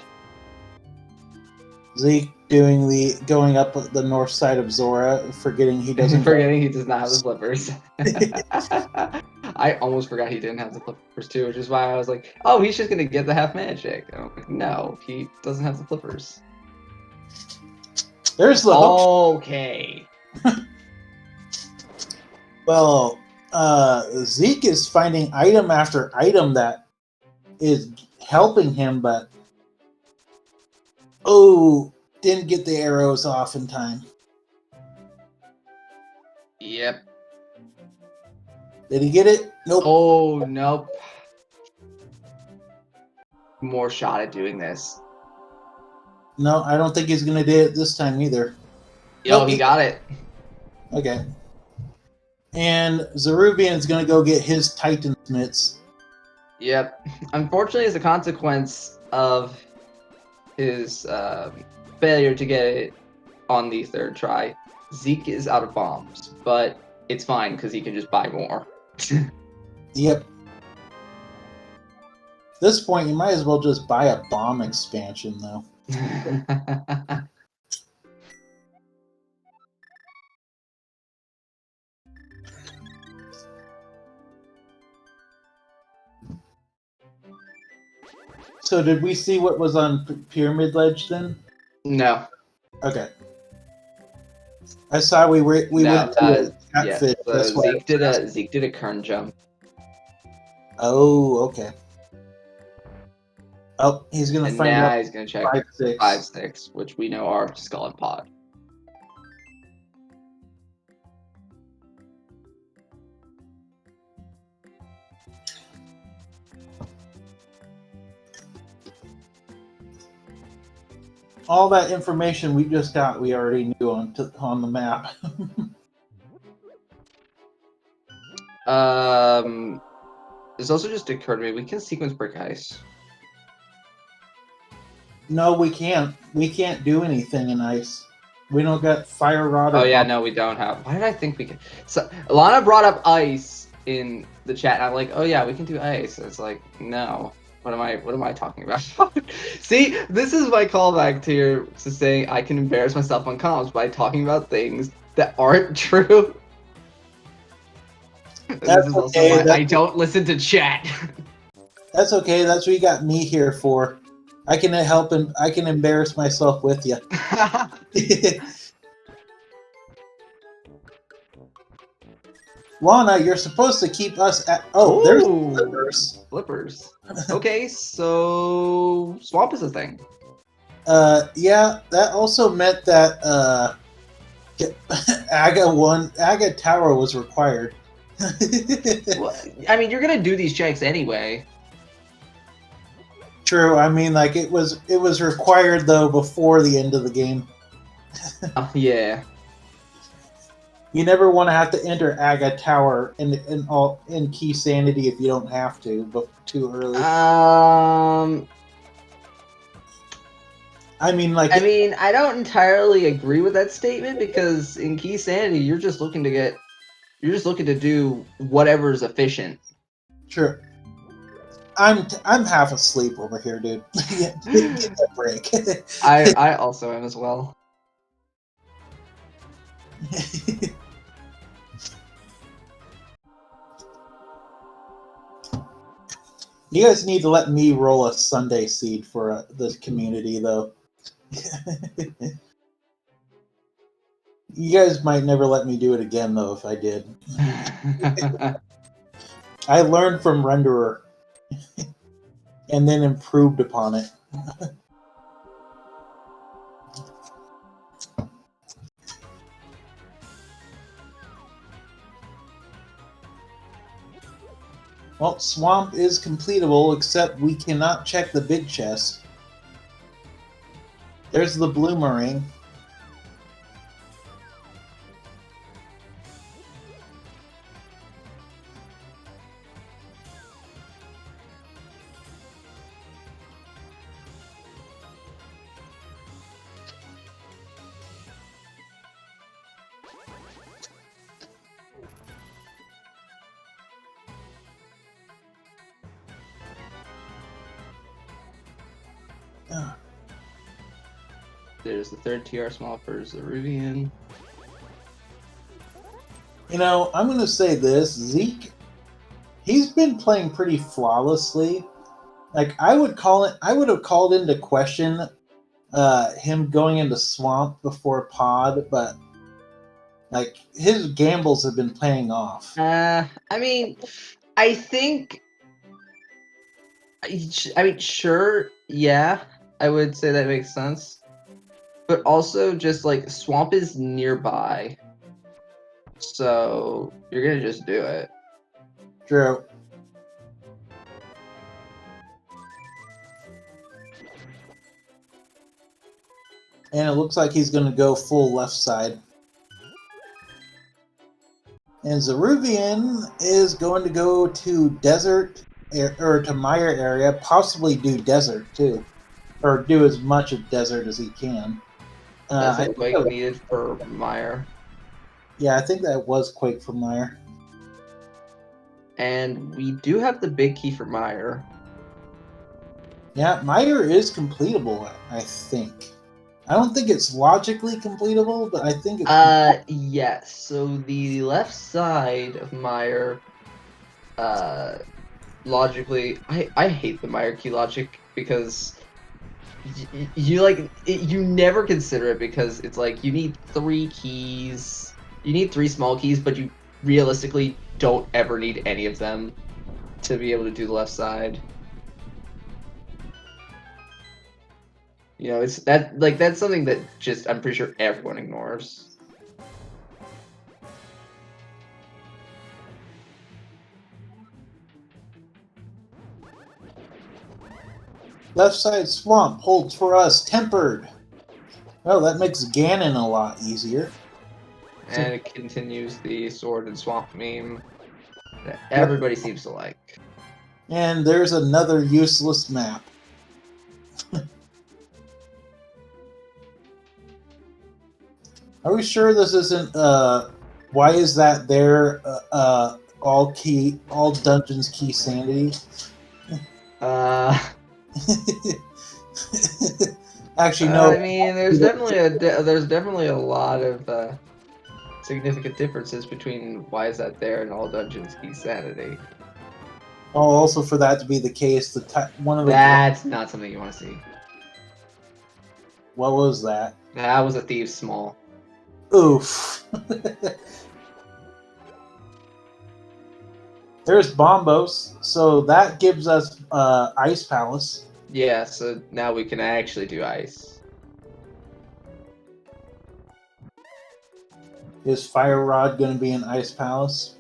Zeke going up the north side of Zora, forgetting he doesn't. Forgetting he does not have the flippers. I almost forgot he didn't have the flippers too, which is why I was like, "Oh, he's just gonna get the half magic." And I'm like, "No, he doesn't have the flippers." There's the hook. Okay. Well, Zeke is finding item after item that is helping him, but didn't get the arrows off in time. Yep. Did he get it? Nope. Oh, nope. More shot at doing this. No, I don't think he's gonna do it this time either. Yo, he got it. Okay. And Zeruvian's gonna go get his Titan mitts. Yep. Unfortunately, as a consequence of his failure to get it on the 3rd try, Zeke is out of bombs, but it's fine because he can just buy more. Yep. At this point, you might as well just buy a bomb expansion, though. So did we see what was on Pyramid Ledge then? No. Okay. I saw we went to Catfish. Yeah, so Zeke did a kern jump. Oh, okay. Oh, he's gonna and find now out. He's gonna check 5-6, which we know are Skull and Pod. All that information we just got, we already knew on the map. This also just occurred to me. We can sequence break ice. No, we can't. We can't do anything in ice. We don't got fire rod. Oh Or yeah, no, we don't have. Why did I think we could? So Lana brought up ice in the chat, and I'm like, oh yeah, we can do ice. It's like, no. What am I talking about? See, this is my callback to saying I can embarrass myself on comms by talking about things that aren't true. And this That's is also okay. why I don't listen to chat. That's okay. That's what you got me here for. I can help and I can embarrass myself with you. Lana, you're supposed to keep us at. Oh, there's flippers. Flippers. Okay, so swamp is a thing. Yeah, that also meant that Aga Tower was required. Well, I mean, you're gonna do these checks anyway. True. I mean, like it was required though before the end of the game. Yeah. You never want to have to enter Aga Tower in Keysanity if you don't have to, but too early. I mean, like. I mean, I don't entirely agree with that statement because in Keysanity, you're just looking to do whatever's efficient. Sure. I'm half asleep over here, dude. Get that break. I also am as well. You guys need to let me roll a Sunday seed for the community, though. You guys might never let me do it again, though, if I did. I learned from Renderer and then improved upon it. Well, Swamp is completable, except we cannot check the big chest. There's the Bloomerang. There's the third TR small for Zeruvian. You know, I'm going to say this. Zeke, he's been playing pretty flawlessly. Like, I would have called into question him going into Swamp before Pod, but like his gambles have been paying off. I mean, I think. I mean, sure, yeah, I would say that makes sense. But also, just like Swamp is nearby, so you're gonna just do it. True. And it looks like he's going to go full left side. And Zeruvian is going to go to desert or to Mire area, possibly do desert too, or do as much of desert as he can. That's a Quake needed for Meyer. Yeah, I think that was Quake for Mire. And we do have the big key for Meyer. Yeah, Mire is completable, I think. I don't think it's logically completable, but I think it's... Yes. So the left side of Meyer, logically, I hate the Meyer key logic because you never consider it because it's like you need 3 keys, you need 3 small keys, but you realistically don't ever need any of them to be able to do the left side. You know, it's that's something that just I'm pretty sure everyone ignores. Left side Swamp holds for us, tempered. Well, that makes Ganon a lot easier. And it continues the sword and swamp meme that everybody seems to like. And there's another useless map. Are we sure this isn't why is that there all dungeons key sanity? Uh, Actually no. I mean, there's definitely a lot of significant differences between why is that there and all dungeons Keysanity. Oh, also for that to be the case, one of the That's not something you want to see. what was that? That was a Thieves Small. Oof. There's Bombos, so that gives us Ice Palace. Yeah, so now we can actually do ice. Is Fire Rod going to be an Ice Palace?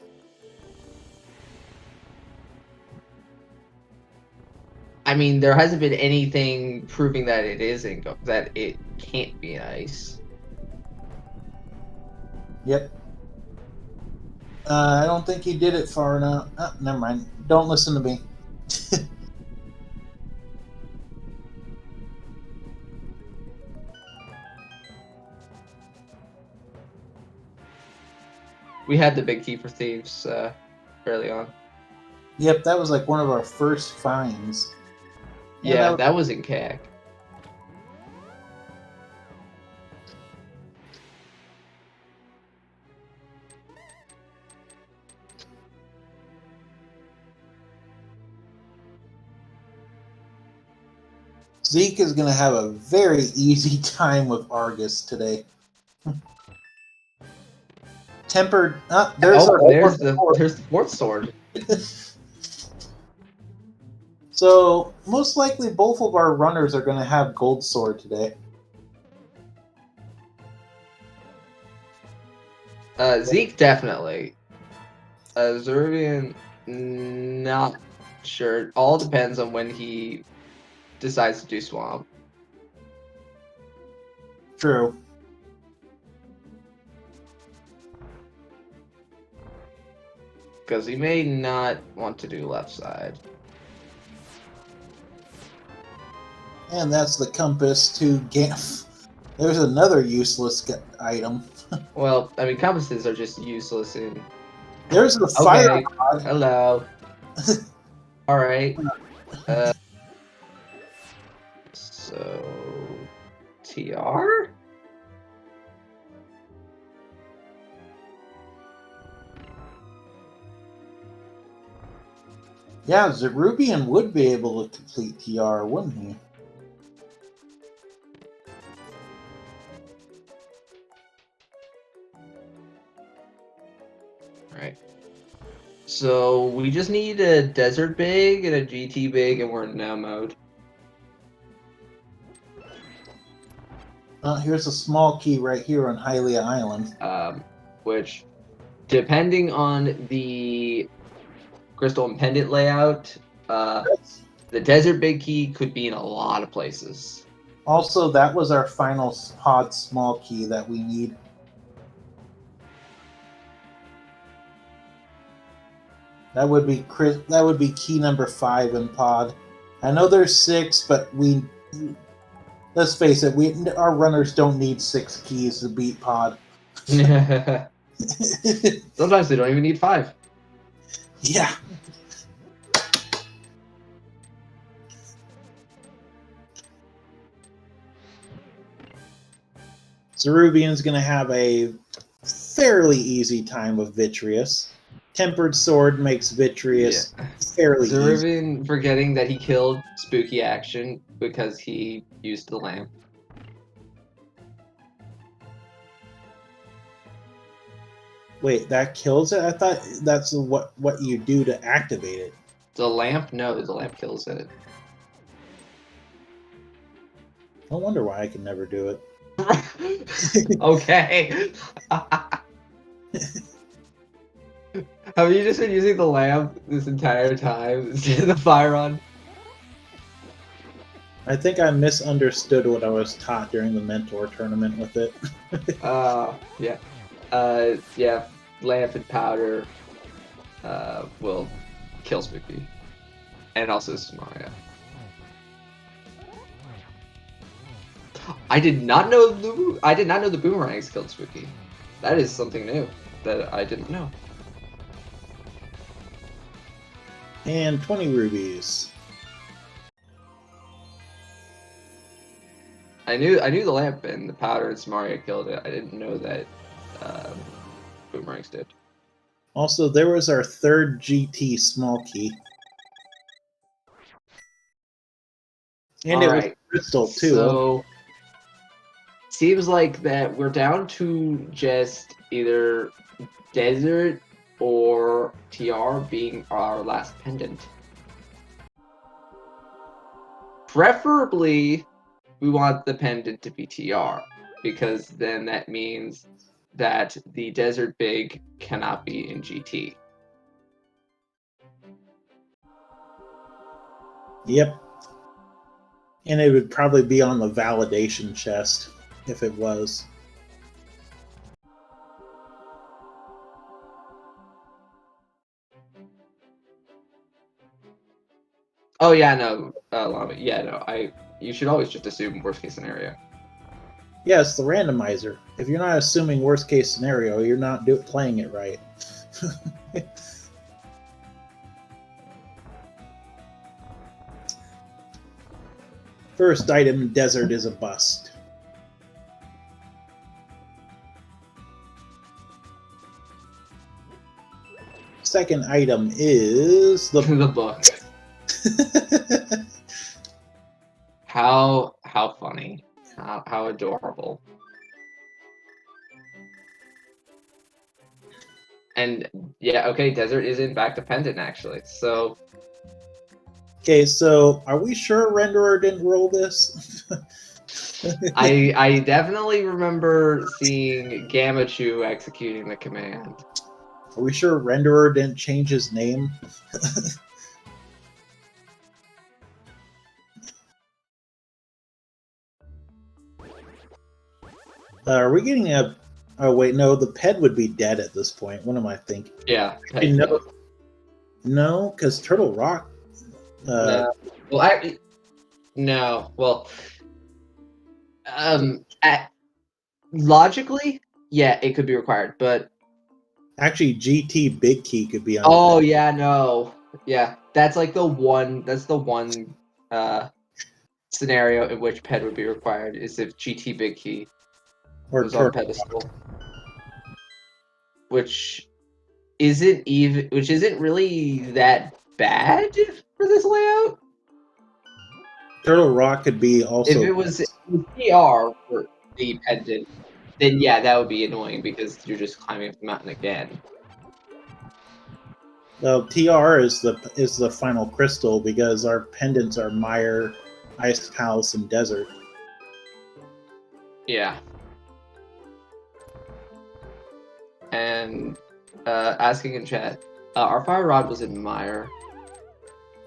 I mean, there hasn't been anything proving that it isn't that it can't be ice. Yep. I don't think he did it far enough. Oh, never mind. Don't listen to me. We had the big key for thieves early on. Yep, that was like one of our first finds. Yeah, that was in CAC. Zeke is going to have a very easy time with Argus today. Tempered. There's the fourth sword. So most likely both of our runners are going to have gold sword today. Zeke definitely. Zervian, not sure. All depends on when he decides to do swamp. True. Because he may not want to do left side. And that's the compass to Gamf. There's another useless item. Well, I mean, compasses are just useless in. There's the fire rod. Hello. All right. So TR. Yeah, Zerubian would be able to complete TR, wouldn't he? Right. So we just need a desert big and a GT big, and we're in now mode. Here's a small key right here on Hylia Island. Which, depending on the crystal and pendant layout, the desert big key could be in a lot of places. Also, that was our final pod small key that we need. That would be key number 5 in pod. I know there's 6, but let's face it, our runners don't need 6 keys to beat pod. Sometimes they don't even need 5. Yeah. Zerubian's going to have a fairly easy time with Vitreous. Tempered Sword makes Vitreous fairly easy. Zerubian forgetting that he killed Spooky Action because he used the lamp. Wait, that kills it? I thought that's what you do to activate it. The lamp? No, the lamp kills it. No wonder why I can never do it. Okay. Have you just been using the lamp this entire time instead of the fire on? I think I misunderstood what I was taught during the mentor tournament with it. Yeah. Yeah, lamp and powder will kill Spooky. And also Samaria. I did not know the boomerangs killed Spooky. That is something new that I didn't know. And 20 rubies. I knew the lamp and the powder and Samaria killed it. I didn't know that boomerangs did. Also, there was our third GT small key. And it was crystal too. So seems like that we're down to just either desert or TR being our last pendant. Preferably, we want the pendant to be TR, because then that means that the desert big cannot be in GT. Yep. And it would probably be on the validation chest if it was. Oh yeah, no, Lama. Yeah, no. You should always just assume worst case scenario. Yeah, it's the randomizer. If you're not assuming worst case scenario, you're not playing it right. First item, desert, is a bust. Second item is the the book. How funny. How adorable. And yeah, okay, desert is in fact a pendant actually. So okay, so are we sure Renderer didn't roll this? I definitely remember seeing Gamachu executing the command. Are we sure Renderer didn't change his name? Are we getting a... Oh, wait, no, the ped would be dead at this point. What am I thinking? Yeah. No, because Turtle Rock... no. Well, no. Well, logically, yeah, it could be required, but... Actually, GT Big Key could be on... Oh, yeah, no. Yeah, that's like the one... That's the one scenario in which ped would be required, is if GT Big Key was on pedestal. Which isn't really that bad for this layout. Turtle Rock could be also... If it was PR for the pendant, then yeah, that would be annoying because you're just climbing up the mountain again. Well, TR is the final crystal because our pendants are Mire, Ice Palace, and Desert. Yeah. And asking in chat, our fire rod was in Mire.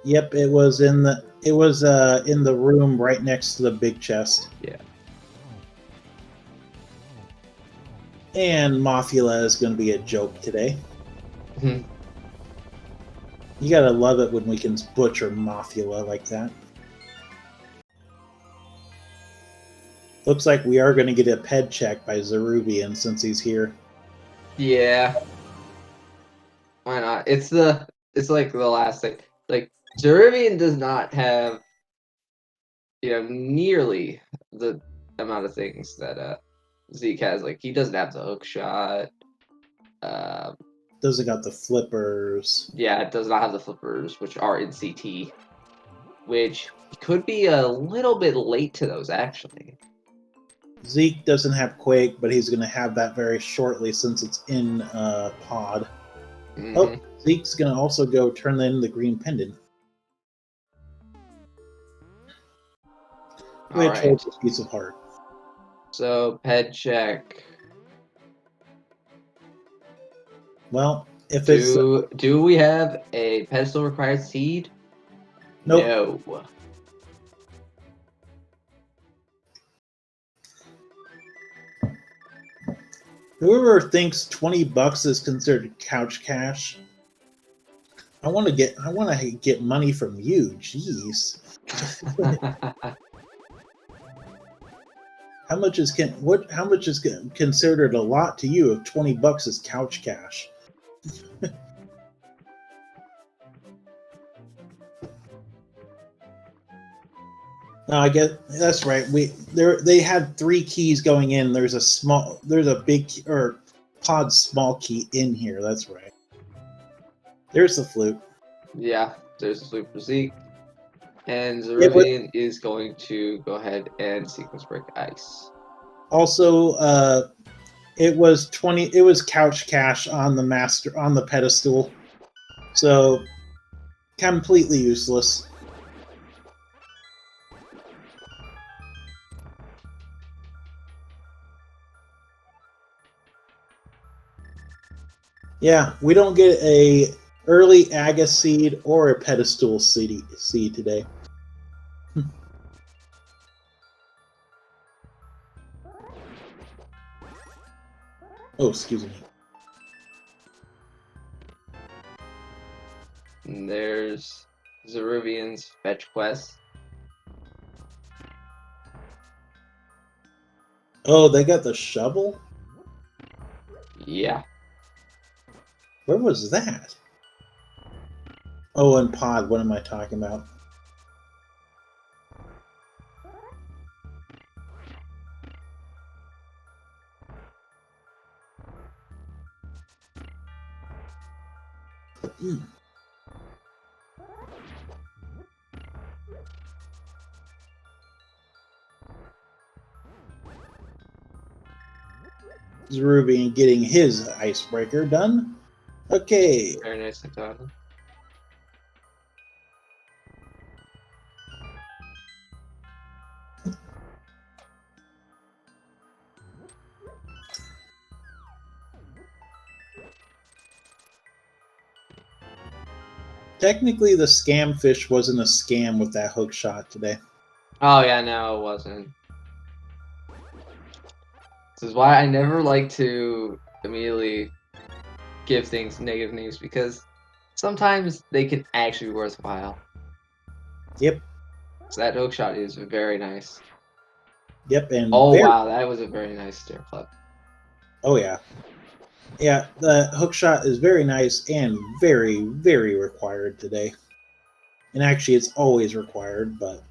Yep, it was in the room right next to the big chest. Yeah. And Mothula is going to be a joke today. Mm-hmm. You gotta love it when we can butcher Mothula like that. Looks like we are going to get a ped check by Zeruvian since he's here. Yeah. Why not? It's like the last thing. Like, Zeruvian does not have, nearly the amount of things that Zeke has. Like, he doesn't have the hook shot. Doesn't got the flippers. Yeah, it does not have the flippers, which are in CT. Which could be a little bit late to those, actually. Zeke doesn't have Quake, but he's going to have that very shortly since it's in Pod. Mm-hmm. Oh, Zeke's going to also go turn in the green pendant. Which holds a piece of heart. So, ped check. Well, if do we have a pedestal required seed? Nope. No. Whoever thinks $20 is considered couch cash, I want to get money from you. Jeez. How much is considered a lot to you if $20 is couch cash? No, I get that's right. They had 3 keys going in. There's a big or pod small key in here. That's right. There's the flute. Yeah, there's the flute for Zeke. And Yeah, but Zeruvian is going to go ahead and sequence break ice. also, it was couch cash on the pedestal, so completely useless. Yeah, we don't get a early Aga seed or a pedestal seed today. Oh, excuse me. And there's Zeruvian's fetch quest. Oh, they got the shovel? Yeah. Where was that? Oh, and pod. What am I talking about? Hmm. Zerubian getting his icebreaker done. Okay. Very nicely done. Technically, the scam fish wasn't a scam with that hook shot today. Oh yeah, no, it wasn't. This is why I never like to immediately give things negative names, because sometimes they can actually be worthwhile. Yep. So that hook shot is very nice. Yep, and Oh wow, that was a very nice stair clip. Oh yeah. Yeah, the hook shot is very nice and very, very required today. And actually, it's always required, but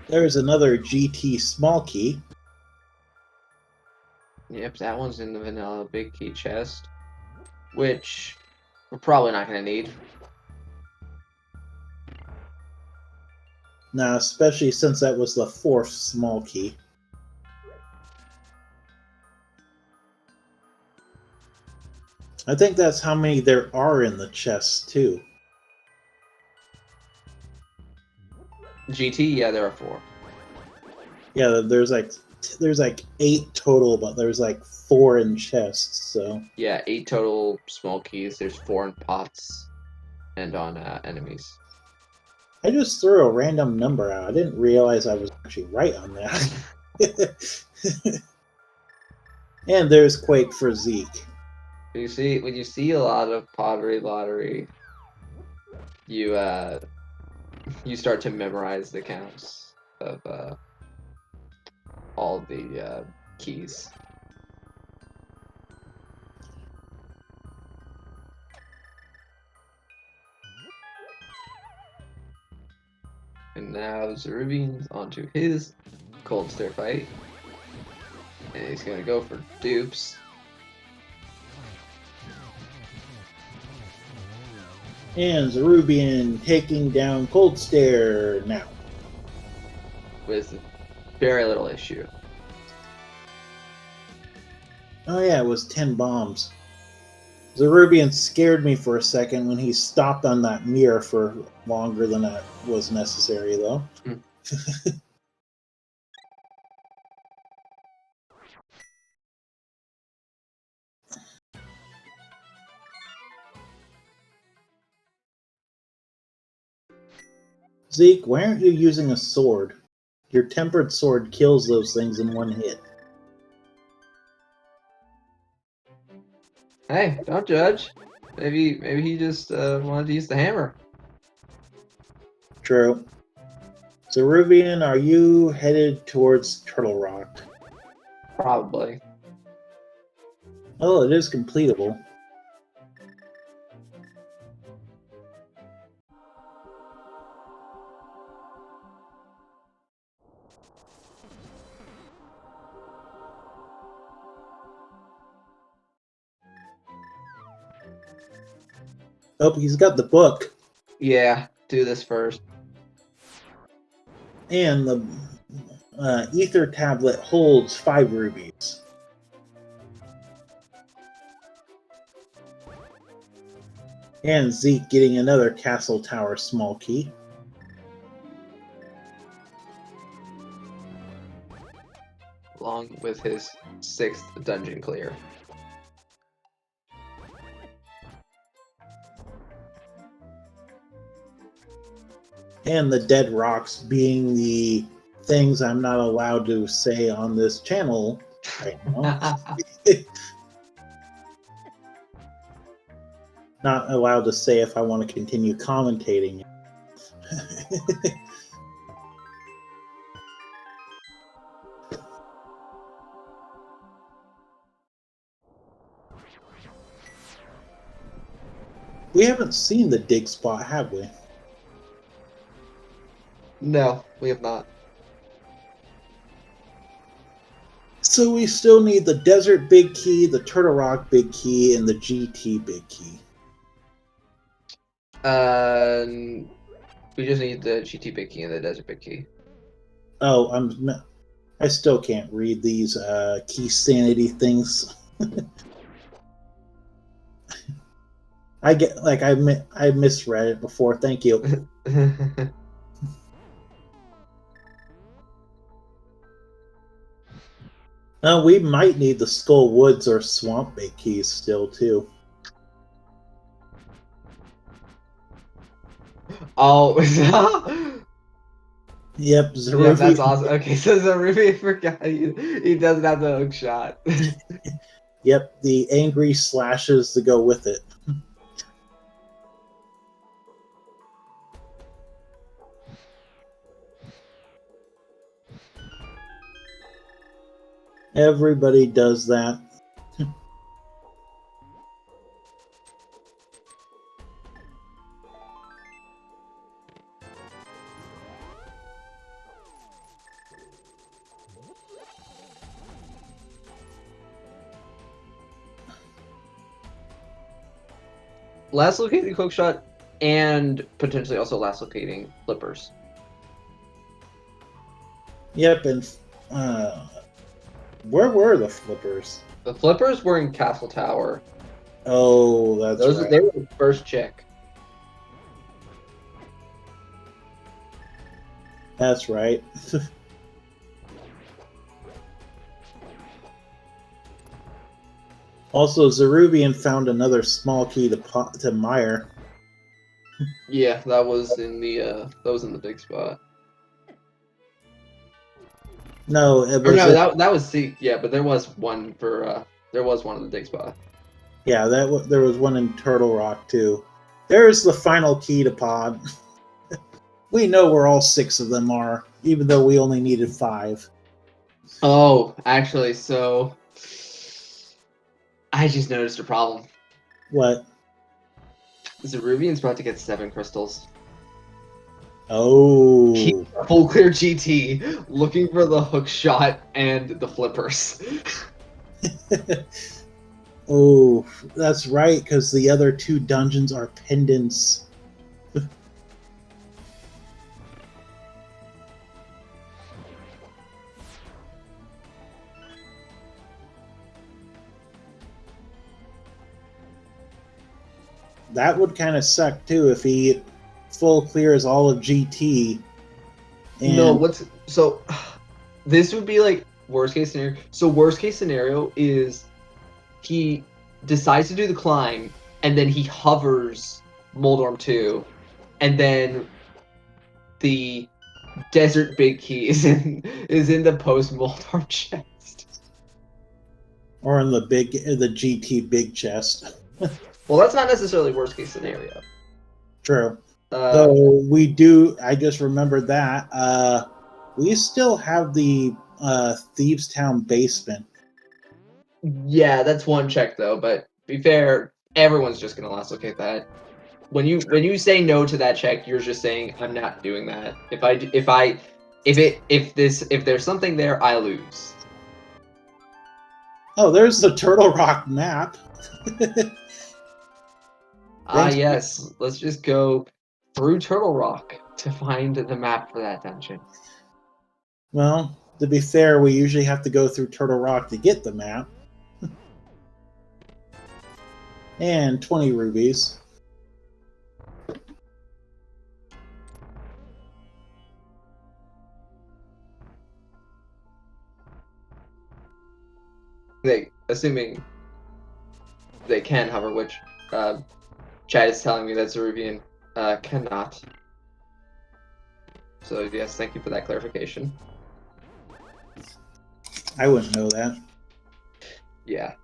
there's another GT small key. Yep, that one's in the vanilla big key chest, which we're probably not going to need. Now, especially since that was the 4th small key. I think that's how many there are in the chest, too. GT, yeah, there are 4. Yeah, there's like 8 total, but there's like 4 in chests, so... Yeah, 8 total small keys. There's 4 in pots and on enemies. I just threw a random number out. I didn't realize I was actually right on that. And there's Quake for Zeke. When you see a lot of pottery lottery, you start to memorize the counts of all the keys. And now Zerubian's onto his cold stare fight. And he's gonna go for dupes. And Zerubian taking down Cold Stare now. With very little issue. Oh yeah, it was 10 bombs. Zerubian scared me for a second when he stopped on that mirror for longer than that was necessary, though. Zeke, why aren't you using a sword? Your tempered sword kills those things in one hit. Hey, don't judge. Maybe he just wanted to use the hammer. True. Zeruvian, are you headed towards Turtle Rock? Probably. Oh, it is completable. Oh, he's got the book. Yeah, do this first. And the ether tablet holds 5 rubies. And Zeke getting another castle tower small key. Along with his 6th dungeon clear. And the dead rocks being the things I'm not allowed to say on this channel right now. Not allowed to say if I want to continue commentating. We haven't seen the dig spot, have we? No, we have not. So we still need the Desert Big Key, the Turtle Rock Big Key, and the GT Big Key. We just need the GT Big Key and the Desert Big Key. Oh, I still can't read these Keysanity things. I get I misread it before. Thank you. We might need the Skull Woods or Swamp Big Keys still too. Oh, Yep, yeah, that's awesome. Okay, so Zeruvian forgot he doesn't have the hook shot. Yep, the angry slashes to go with it. Everybody does that. Last locating hook shot and potentially also last locating flippers. Yep, and where were the flippers? The flippers were in Castle Tower. Oh, that's right. They were the first check. That's right. Also, Zeruvian found another small key to Meyer. Yeah, that was in the big spot. No, it Or was no, that was Zeke. Yeah, but there was one for there was one in the big spot. yeah, there was one in Turtle Rock too. There's the final key to Pod. We know where all 6 of them are, even though we only needed 5. Oh, actually, so I just noticed a problem. What? Zeruvian's about to get 7 crystals. Oh. He's full clear GT, looking for the hook shot and the flippers. Oh, that's right, because the other 2 dungeons are pendants. That would kind of suck too if he full clears all of GT. And No, this would be like worst case scenario. So worst case scenario is he decides to do the climb and then he hovers Moldorm 2 and then the Desert Big Key is in the post Moldorf chest. Or in the GT big chest. Well, that's not necessarily worst case scenario. True. Though we do, I just remembered that. We still have the Thieves Town basement. Yeah, that's one check though, but to be fair, everyone's just gonna last locate that. When you say no to that check, you're just saying I'm not doing that. If there's something there, I lose. Oh, there's the Turtle Rock map. Yes. Let's just go through Turtle Rock to find the map for that dungeon. Well, to be fair, we usually have to go through Turtle Rock to get the map. And 20 rubies. Assuming they can hover, which Chad is telling me that Zeruvian cannot. So yes, thank you for that clarification. I wouldn't know that. Yeah.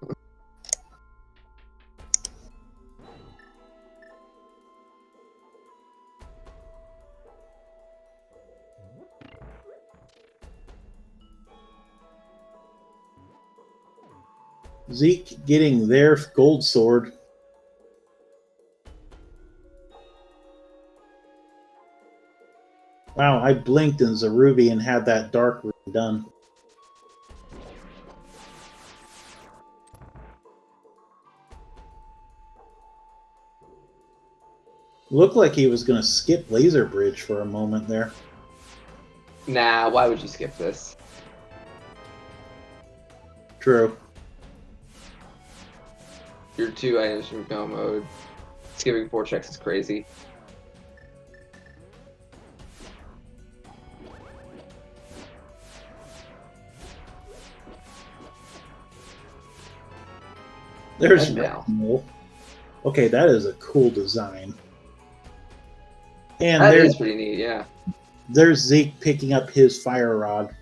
Zeke getting their gold sword. Wow, I blinked and Zeruvian had that dark room done. Looked like he was going to skip Laser Bridge for a moment there. Nah, why would you skip this? True. Your 2 items from go mode. Skipping 4 checks is crazy. There's now. Okay, that is a cool design. And that is pretty neat, yeah. There's Zeke picking up his fire rod.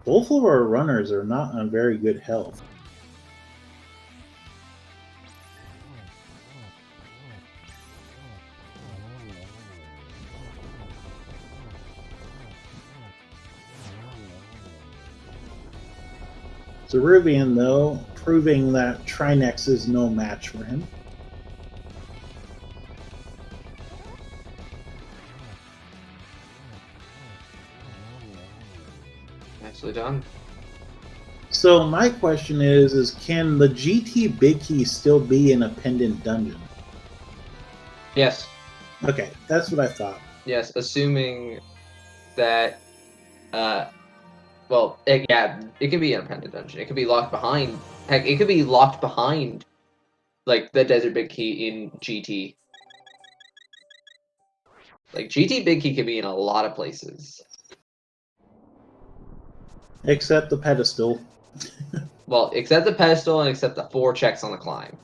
Both of our runners are not on very good health. Zeruvian, though, proving that Trinex is no match for him. Nicely done. So my question is can the GT Big Key still be in a pendant dungeon? Yes. Okay, that's what I thought. Yes, assuming that, well, it can be in a pendant dungeon. It could be locked behind. Heck, it could be locked behind, like, the Desert Big Key in GT. Like, GT Big Key could be in a lot of places. Except the pedestal. Well, except the pedestal and except the 4 checks on the climb.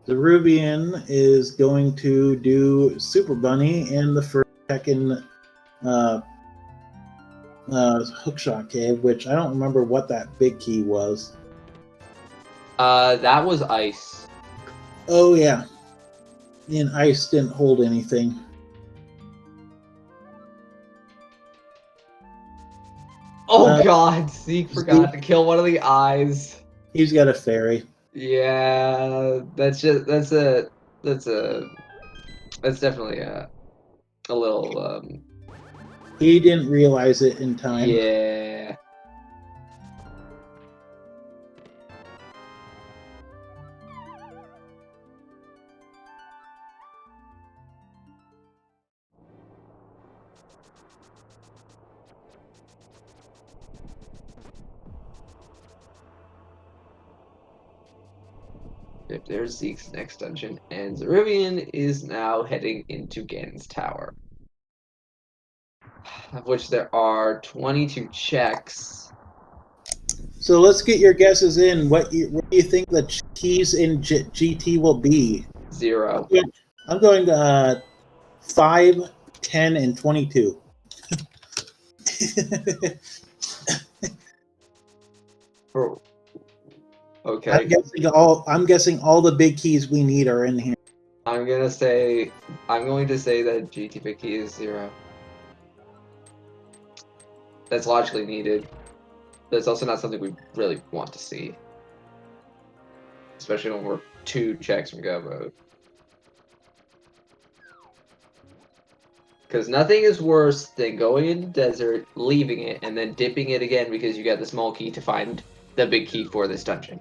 Zeruvian is going to do Super Bunny in the first second hookshot cave, which I don't remember what that big key was. That was ice. Oh yeah, and ice didn't hold anything. Oh god, Zeke forgot to kill one of the eyes. He's got a fairy. Yeah, that's definitely a little He didn't realize it in time. yeah. If there's Zeke's next dungeon, and Zeruvian is now heading into Ganon's Tower, of which there are 22 checks. So let's get your guesses in. What do you think the keys in GT will be? 0. I'm going to 5, 10, and 22. Oh. Okay. I'm guessing all the big keys we need are in here. I'm going to say that GT big key is 0. That's logically needed. But it's also not something we really want to see. Especially when we're 2 checks from go mode. Because nothing is worse than going in the desert, leaving it, and then dipping it again because you got the small key to find the big key for this dungeon.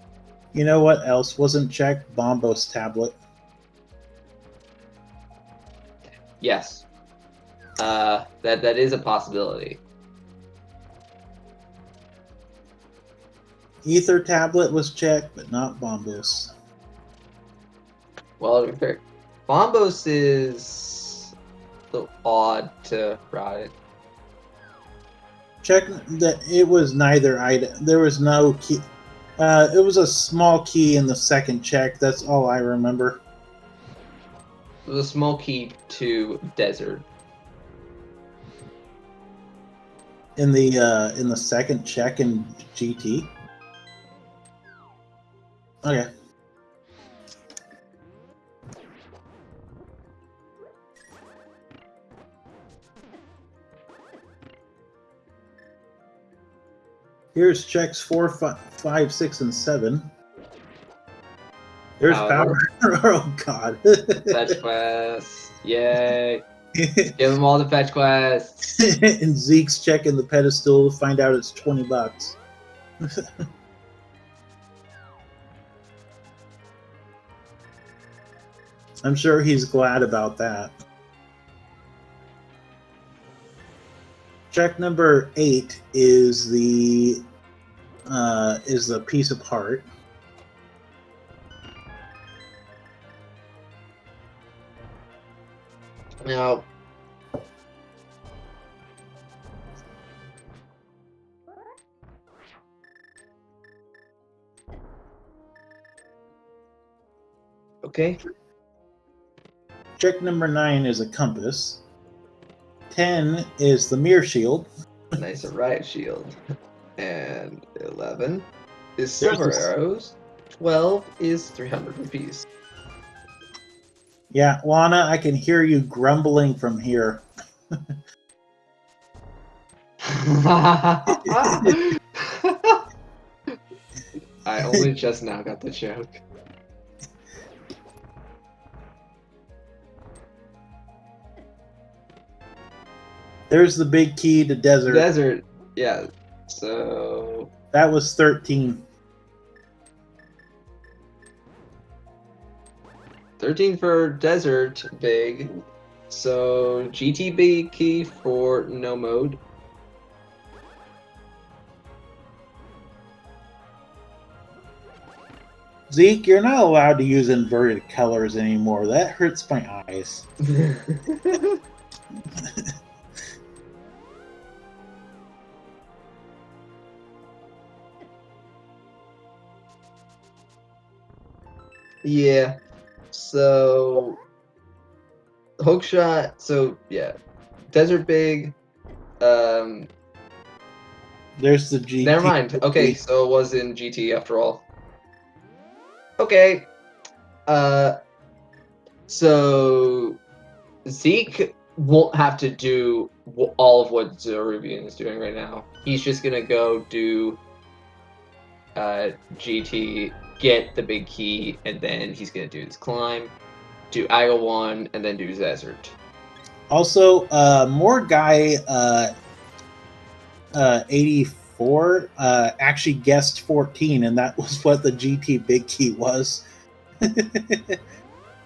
You know what else wasn't checked? Bombo's tablet. Yes. That is a possibility. Ether tablet was checked, but not Bombos. Well, to be fair, Bombos is a little odd to ride. Check that it was neither item. There was no key. It was a small key in the second check. That's all I remember. It was a small key to desert. In the second check in GT. Okay. Here's checks 4, 5, 6, and 7. There's power. Oh god. Fetch quests. Yay. Give them all the fetch quests. And Zeke's checking the pedestal to find out it's $20. I'm sure he's glad about that. Check number 8 is the piece of heart. Now, okay. Check number 9 is a compass. 10 is the mirror shield. Nice and riot shield. And 11 is silver arrows. 12 is 300 rupees. Yeah, Lana, I can hear you grumbling from here. I only just now got the joke. There's the big key to desert. Desert, yeah. So that was 13. 13 for desert, big. So GT big key for no mode. Zeke, you're not allowed to use inverted colors anymore. That hurts my eyes. Yeah. So hookshot. So yeah, desert big. There's the GT. Never mind. Okay, so it was in GT after all. Okay. So Zeke won't have to do all of what Zeruvian is doing right now. He's just gonna go do GT, get the big key, and then he's gonna do his climb, do Idle 1, and then do Desert. Also, more guy 84 actually guessed 14, and that was what the GT big key was.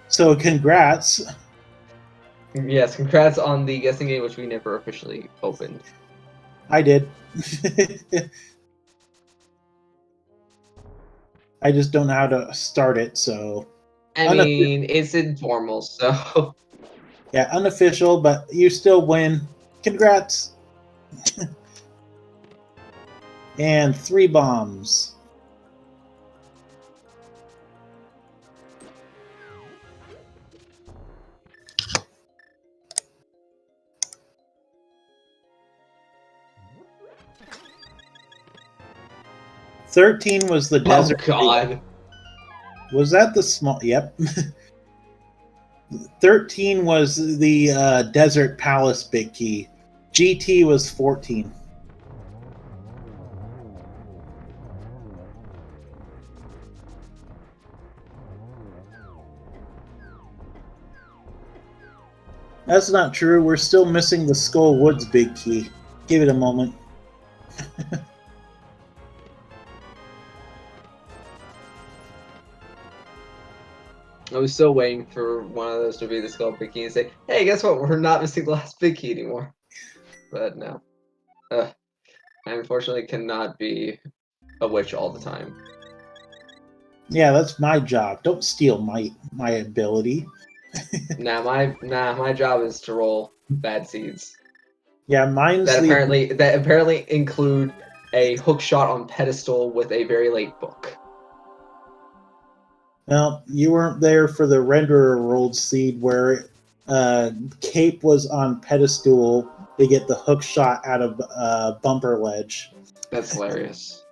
So congrats. Yes, congrats on the guessing game, which we never officially opened. I did. I just don't know how to start it, so I mean, it's informal, so yeah, unofficial, but you still win. Congrats! And 3 bombs. $13 was the desert. Oh God. Was that the small? Yep. 13 was the Desert Palace big key. GT was 14. That's not true. We're still missing the Skull Woods big key. Give it a moment. I was still waiting for one of those to be the skull big key and say, "Hey, guess what? We're not missing the last big key anymore." But no, I unfortunately cannot be a witch all the time. Yeah, that's my job. Don't steal my ability. My job is to roll bad seeds. Yeah, mine's That the apparently include a hook shot on pedestal with a very late book. Well, you weren't there for the renderer rolled seed where Cape was on pedestal to get the hook shot out of bumper ledge. That's hilarious.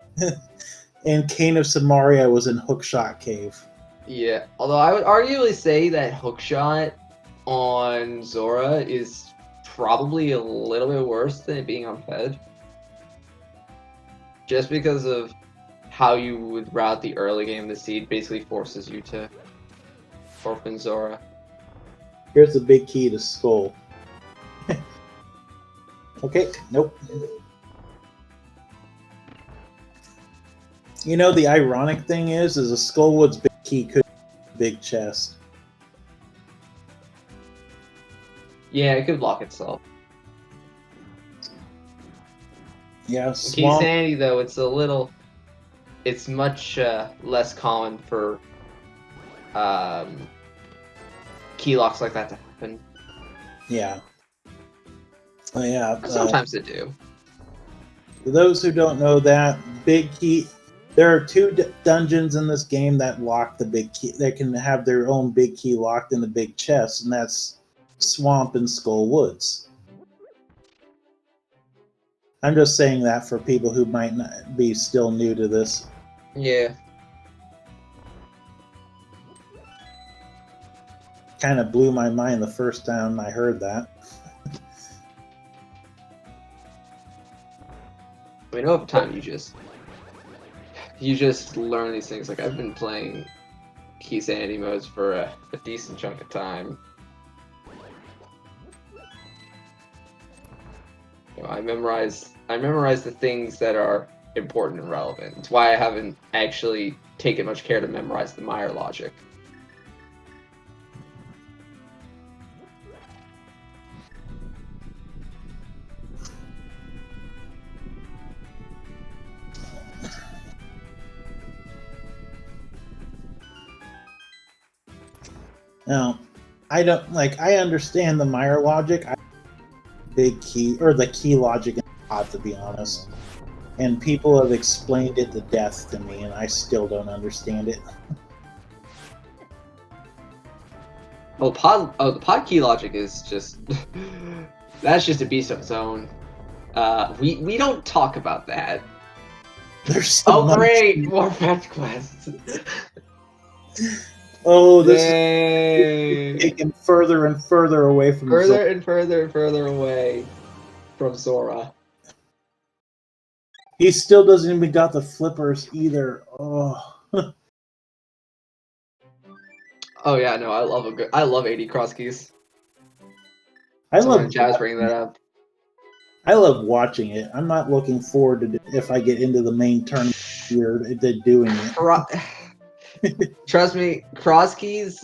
And Kane of Samaria was in Hookshot Cave. Yeah, although I would arguably say that hookshot on Zora is probably a little bit worse than it being on Fed. Just because of how you would route the early game, the seed basically forces you to orphan Zora. Here's the big key to Skull. Okay, nope. You know, the ironic thing is a Skullwood's big key could be a big chest. Yeah, it could block itself. Yeah, Swamp. Keysanity, though, it's much less common for key locks like that to happen. Yeah. Oh, yeah. Sometimes they do. For those who don't know that, big key. There are 2 dungeons in this game that lock the big key. They can have their own big key locked in the big chest, and that's Swamp and Skull Woods. I'm just saying that for people who might not be still new to this. Yeah. Kind of blew my mind the first time I heard that. I mean, over time you just learn these things. Like, I've been playing Keysanity modes for a decent chunk of time. You know, I memorize the things that are important and relevant. It's why I haven't actually taken much care to memorize the Meyer logic. Now, I don't like. I understand the Meyer logic. Big key or the key logic, to be honest. And people have explained it to death to me, and I still don't understand it. Well, the pod key logic is just that's just a beast of its own. We don't talk about that. There's so much. Great, more fetch quests. Oh, this is taken further and further away from further Zora. and further and further away from Zora. He still doesn't even got the flippers either. Oh. Oh yeah, no, I love 80 cross keys. I love Jazz bringing that up. I love watching it. I'm not looking forward to if I get into the main tournament here doing it. Trust me, cross keys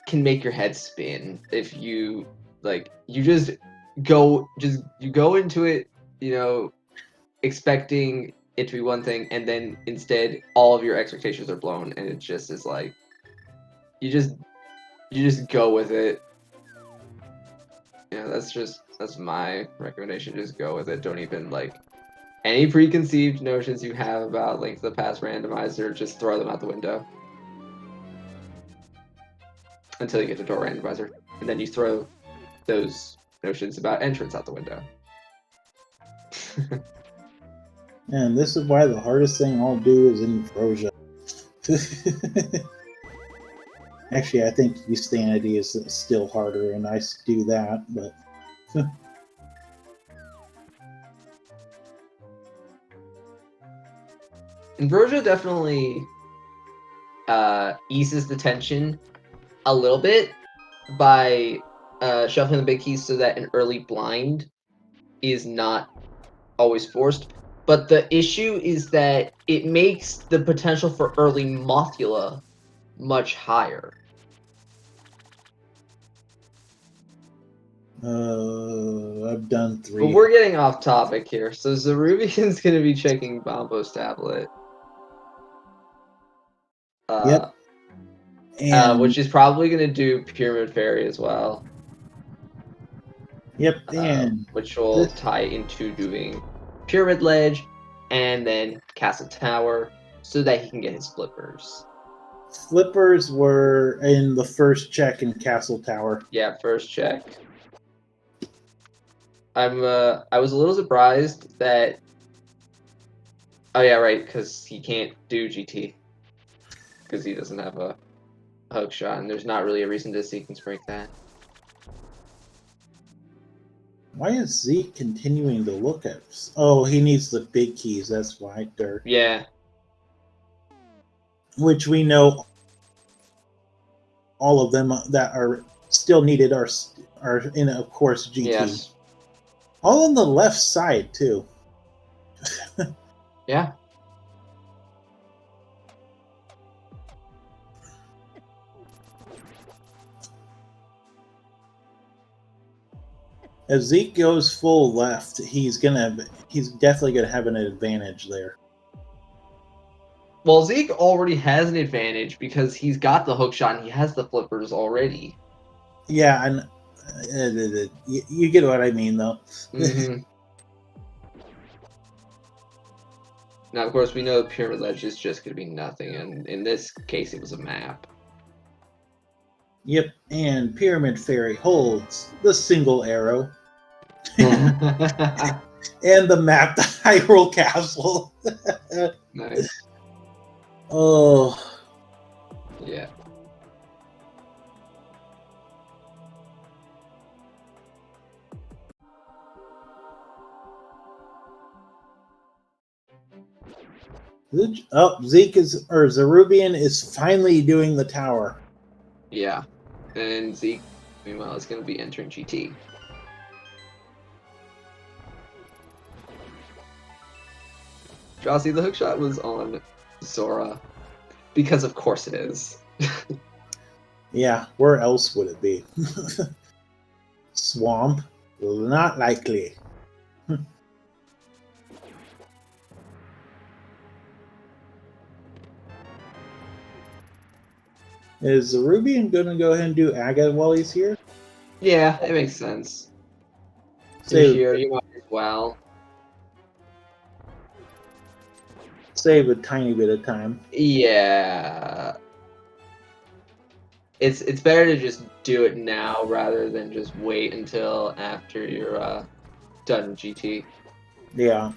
can make your head spin if you you go into it, you know, expecting it to be one thing, and then instead all of your expectations are blown, and it just is like you just go with it. Yeah, that's my recommendation. Just go with it. Don't even like any preconceived notions you have about Link to the Past Randomizer. Just throw them out the window until you get to Door Randomizer, and then you throw those notions about entrance out the window. And this is why the hardest thing I'll do is Ambrosia. Actually, I think Keysanity is still harder, and I do that, but... Ambrosia definitely eases the tension a little bit by shuffling the big keys so that an early blind is not always forced. But the issue is that it makes the potential for early Mothula much higher. I've done 3. But we're getting off topic here. So Zerubian's going to be checking Bombo's tablet. Yep. And which is probably going to do Pyramid Fairy as well. Yep, and which will tie into doing Pyramid Ledge and then Castle Tower so that he can get his flippers. Flippers were in the first check in Castle Tower. Yeah, first check. I was a little surprised that. Oh yeah, right, because he can't do GT because he doesn't have a hook shot, and there's not really a reason to sequence break that. Why is Zeke continuing to look at us? Oh, he needs the big keys, that's why. Dirt. Yeah. Which we know all of them that are still needed are in, of course, GT. Yes. All on the left side, too. Yeah. If Zeke goes full left, he's definitely gonna have an advantage there. Well, Zeke already has an advantage because he's got the hook shot and he has the flippers already. Yeah, and you get what I mean, though. Mm-hmm. Now, of course, we know Pyramid Ledge is just going to be nothing, and in this case, it was a map. Yep, and Pyramid Fairy holds the single arrow. And the map, the Hyrule Castle. Nice. Oh. Yeah. Oh, Zerubian is finally doing the tower. Yeah. And Zeke, meanwhile, is going to be entering GT. Jossie, the hookshot was on Zora. Because of course it is. Yeah, where else would it be? Swamp? Not likely. Is Zerubian going to go ahead and do Aga while he's here? Yeah, it makes sense. Save, Here, you might as well. Save a tiny bit of time. Yeah. It's better to just do it now rather than just wait until after you're done with GT. Yeah.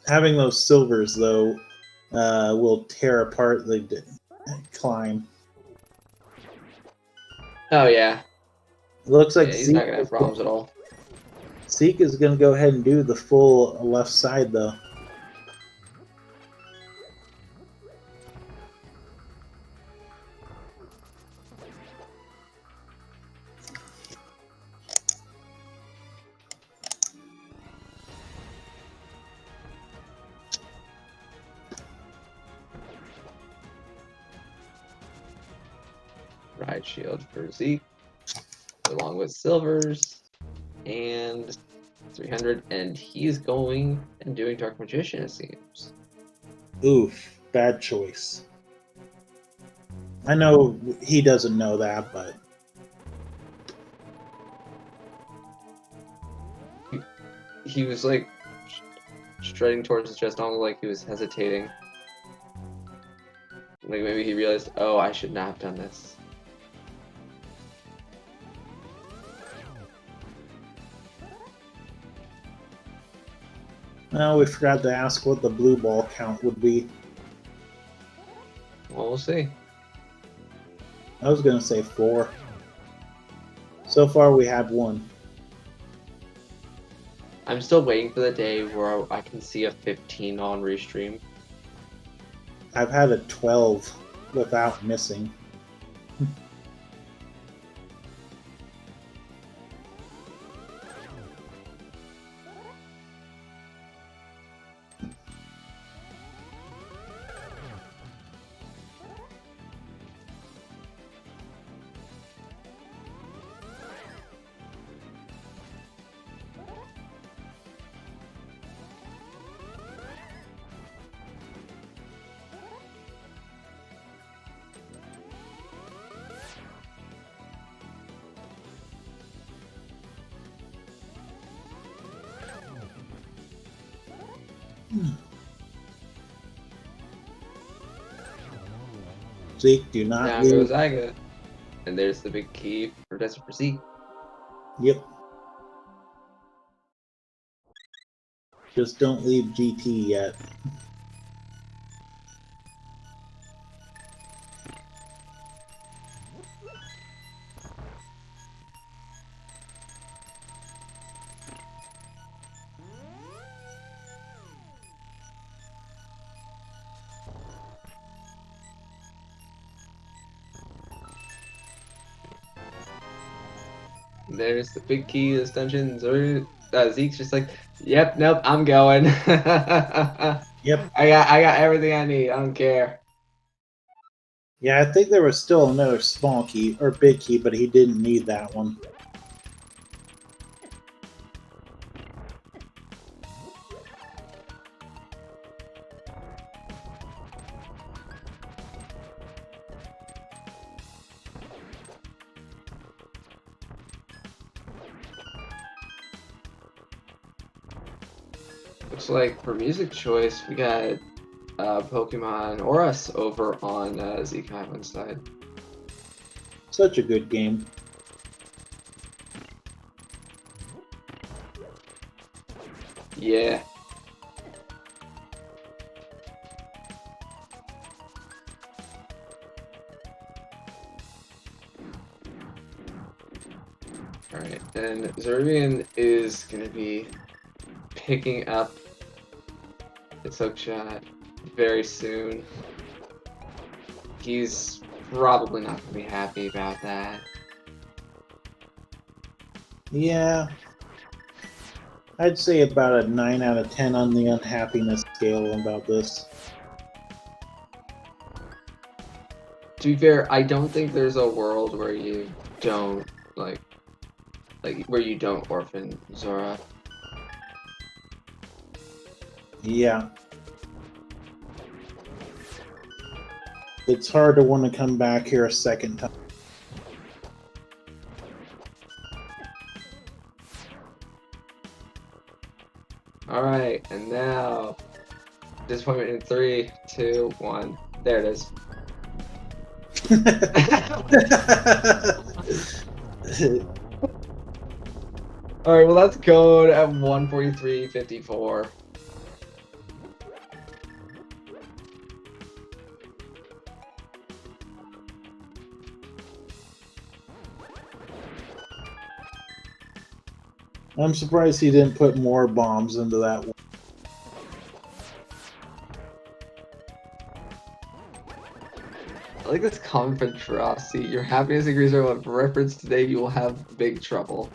Having those silvers, though, will tear apart the climb. Oh, yeah. It looks like he's not going to have problems at all. Zeke is going to go ahead and do the full left side, though. Riot Shield for Zeke, along with silvers, and 300, and he's going and doing Dark Magician, it seems. Oof, bad choice. I know he doesn't know that, but He was like striding towards his chest, almost like he was hesitating. Like maybe he realized, oh, I should not have done this. no, we forgot to ask what the blue ball count would be. Well, we'll see. I was gonna say 4. So far, we had 1. I'm still waiting for the day where I can see a 15 on restream. I've had a 12 without missing. Zeke, do not Now lose. goes Iga. And there's the big key for Desert for Zeke. Yep. Just don't leave GT yet. There's the big key to this dungeon. Zeke's just like, yep, nope, I'm going. Yep. I got everything I need. I don't care. Yeah, I think there was still another small key, or big key, but he didn't need that one. Looks like for music choice, we got Pokemon Oras over on Zeke Island's side. Such a good game. Yeah. Alright, and Zervian is going to be picking up its hook shot very soon. He's probably not going to be happy about that. Yeah. I'd say about a 9 out of 10 on the unhappiness scale about this. To be fair, I don't think there's a world where you don't, like where you don't orphan Zora. Yeah. It's hard to want to come back here a second time. Alright, and now disappointment in 3, 2, 1. There it is. Alright, well that's code at 143.54. I'm surprised he didn't put more bombs into that one. I like this comment from Trosty. Your happiness degrees are what reference today you will have big trouble.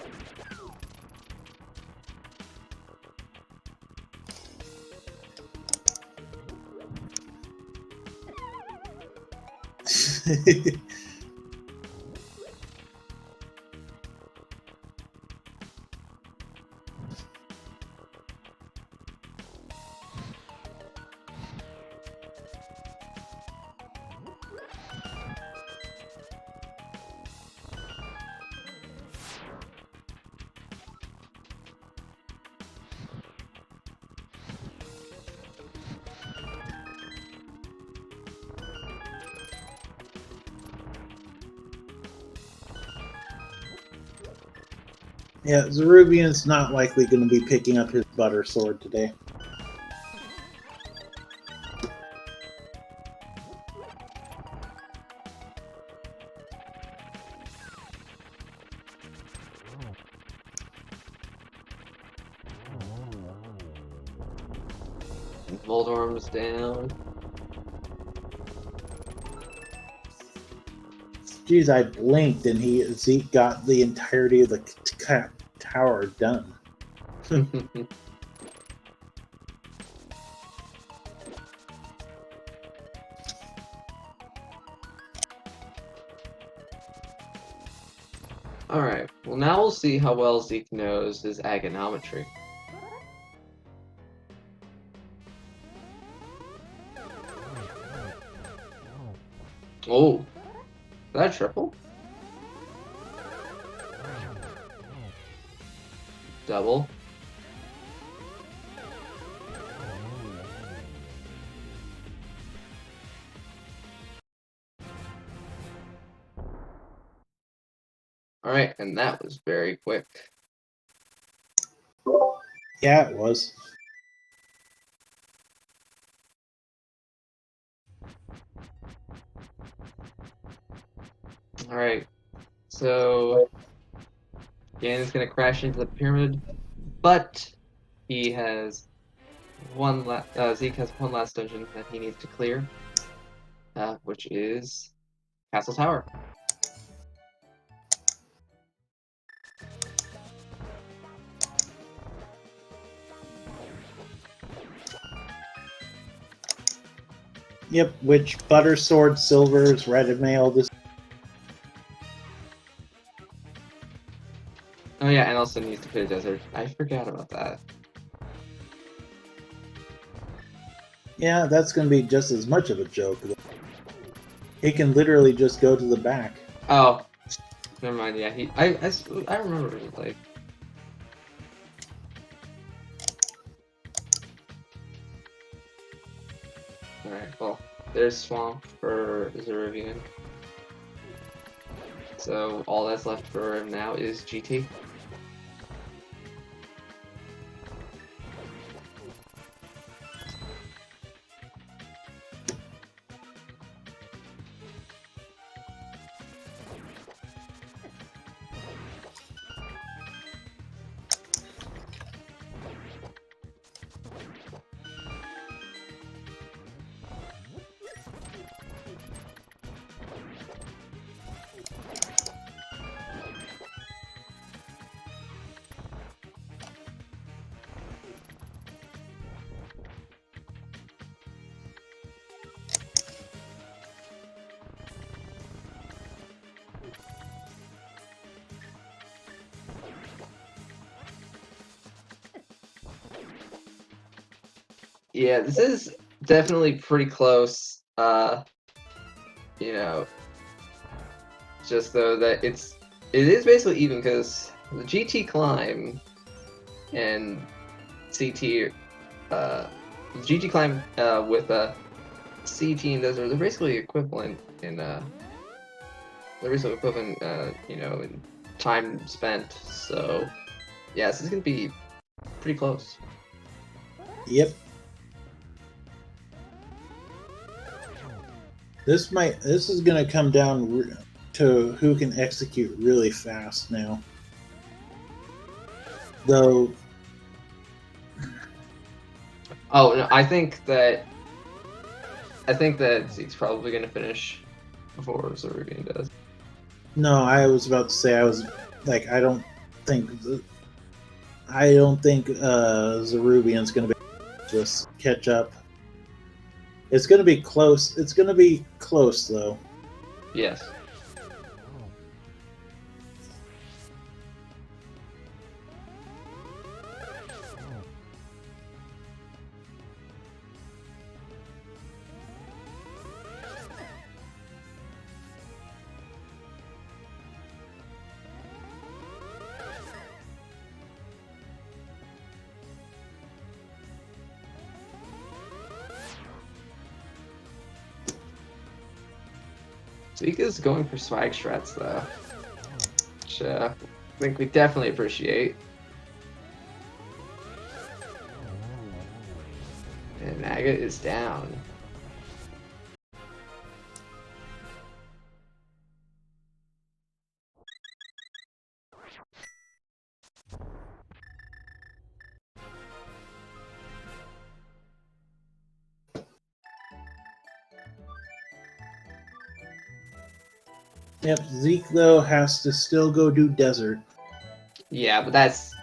Yeah, Zerubian's not likely going to be picking up his butter sword today. Voldorm's down. Jeez, I blinked and Zeke got the entirety of the tower done. Alright, well now we'll see how well Zeke knows his agonometry. Oh, is that a triple? Double. Alright, and that was very quick. Yeah, it was. Alright, so Ganon's gonna crash into the pyramid, but he has Zeke has one last dungeon that he needs to clear, which is Castle Tower. Yep, which butter sword, silvers, red mail. This. Oh yeah, and also needs to clear desert. I forgot about that. Yeah, that's going to be just as much of a joke. He can literally just go to the back. Oh, never mind. Yeah, I remember like. Alright, well, there's Swamp for Zeruvian. So all that's left for him now is GT. Yeah, this is definitely pretty close. You know, just though that it is basically even because the GT climb and CT, GT climb with CT and desert, they're basically equivalent in you know, in time spent. So yeah, this is gonna be pretty close. Yep. This is going to come down to who can execute really fast now. Though. Oh no, I think that Zeke's probably gonna finish before Zeruvian does. No, I was about to say I was like I don't think Zerubian's going to be just catch up. It's going to be close. It's going to be close though. Yes. Zeke is going for swag strats though. Which, think we definitely appreciate. And Naga is down. Yep, Zeke though has to still go do desert. Yeah, but that's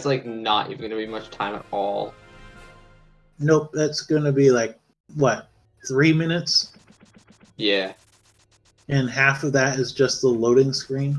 like not even gonna be much time at all. Nope, that's gonna be like what, 3 minutes? Yeah. And half of that is just the loading screen.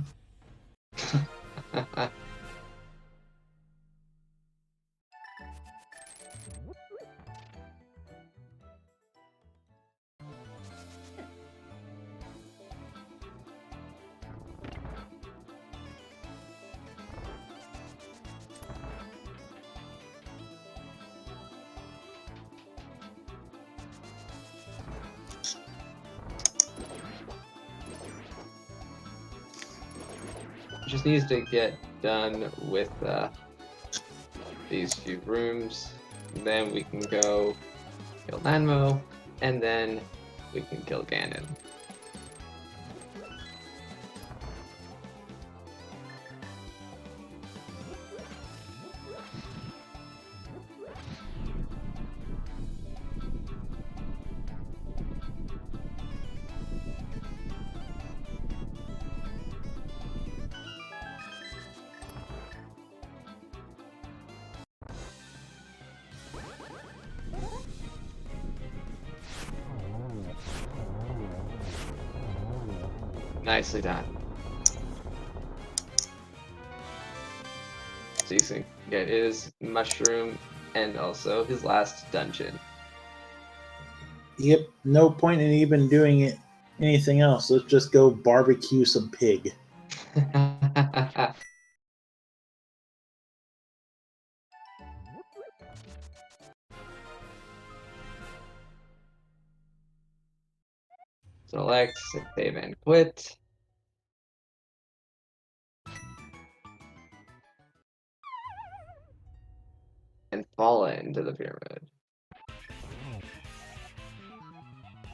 Just needs to get done with these few rooms. Then we can go kill Lanmo, and then we can kill Ganon. Nicely done. So you can get his mushroom and also his last dungeon. Yep, no point in even doing it anything else. Let's just go barbecue some pig. Select, save and quit. And fall into the pyramid.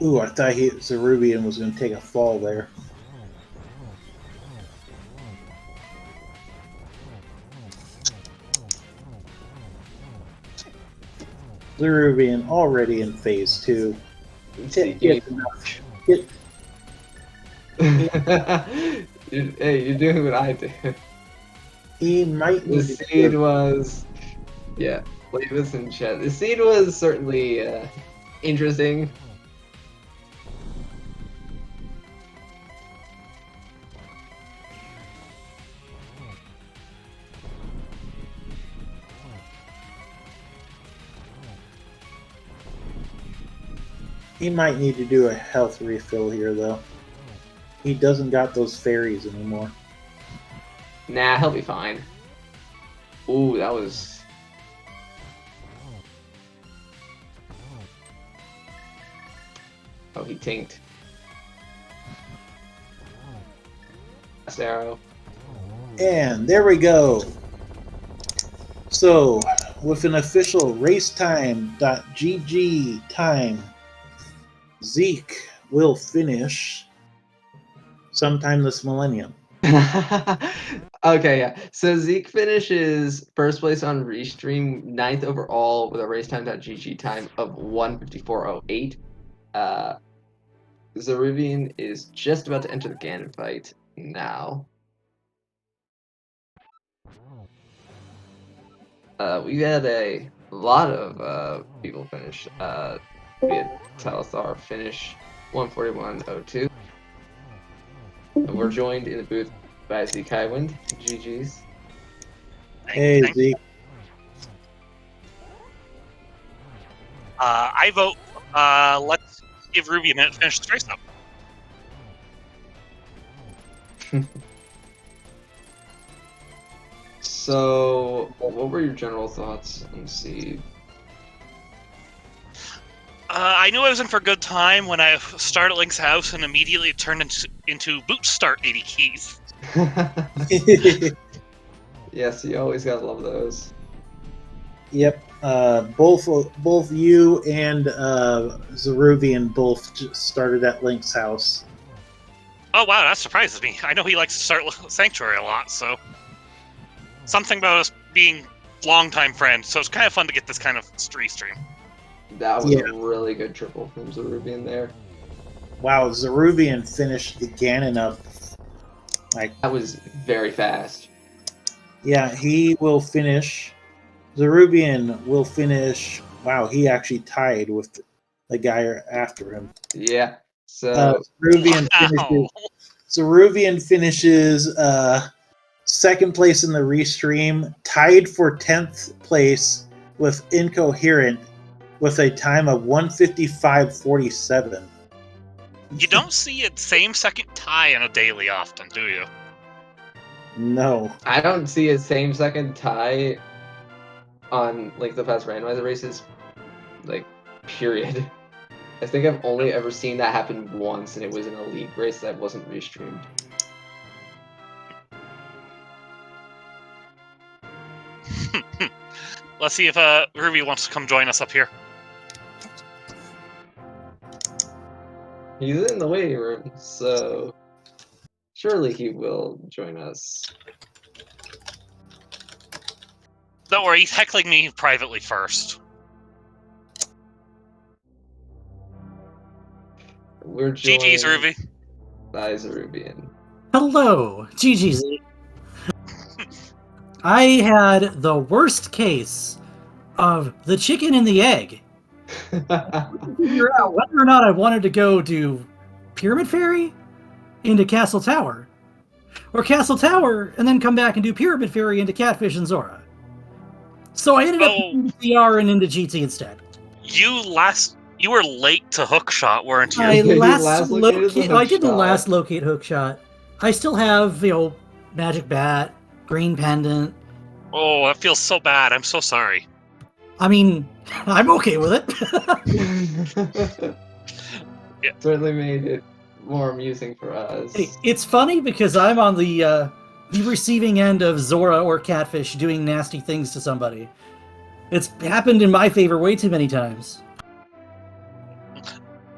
Ooh, I thought Cerubian was going to take a fall there. Cerubian already in phase 2. Get enough. Hey, you're doing what I do. He might The need to seed was, yeah. Leave this in chat. The seed was certainly interesting. He might need to do a health refill here, though. He doesn't got those fairies anymore. Nah, he'll be fine. Ooh, that was... Oh, he tinked. Last arrow. And there we go. So, with an official racetime.gg time, Zeke will finish sometime this millennium. Okay, yeah. So Zeke finishes first place on Restream, 9th overall with a racetime.gg time of 1:54:08. Zeruvian is just about to enter the Ganon fight now. We had a lot of people finish. We had Talithar finish 1:41:02. We're joined in the booth by Zeke Highwind. GG's. Hey, Zeke. I vote. Let's give Ruby a minute to finish this race up. So, what were your general thoughts on Seed? I knew I was in for a good time when I started Link's house and immediately it turned into boot start 80 keys. Yes, you always gotta love those. Yep. Both you and Zeruvian both just started at Link's house. Oh wow, that surprises me. I know he likes to start Sanctuary a lot, so something about us being longtime friends. So it's kind of fun to get this kind of stream. That was Yeah. a really good triple from Zeruvian there. Wow, Zeruvian finished the Ganon up. That was very fast. Yeah, he will finish. Zeruvian will finish. Wow, he actually tied with the guy after him. Yeah. So Zeruvian finishes second place in the restream, tied for 10th place with Incoherent with a time of 1:55.47. You don't see a same second tie in a daily often, do you? No. I don't see a same second tie on like the past randomizer races, like period. I think I've only ever seen that happen once, and it was an elite race that wasn't restreamed. Let's see if Ruby wants to come join us up here. He's in the waiting room, so surely he will join us. Don't worry, he's heckling me privately first. We're joined GG's, Ruby. by Zeruvian. Hello, GG's. I had the worst case of the chicken and the egg. Figure out whether or not I wanted to go do Pyramid Fairy into Castle Tower, or Castle Tower and then come back and do Pyramid Fairy into Catfish and Zora. So I ended up doing CR and into GT instead. You were late to hookshot, weren't you? I You last last located the locate. I didn't hookshot. last locate hookshot. I still have Magic Bat, Green Pendant. Oh, that feels so bad. I'm so sorry. I mean, I'm okay with it. Yeah. Certainly made it more amusing for us. Hey, it's funny because I'm on the receiving end of Zora or Catfish doing nasty things to somebody. It's happened in my favor way too many times.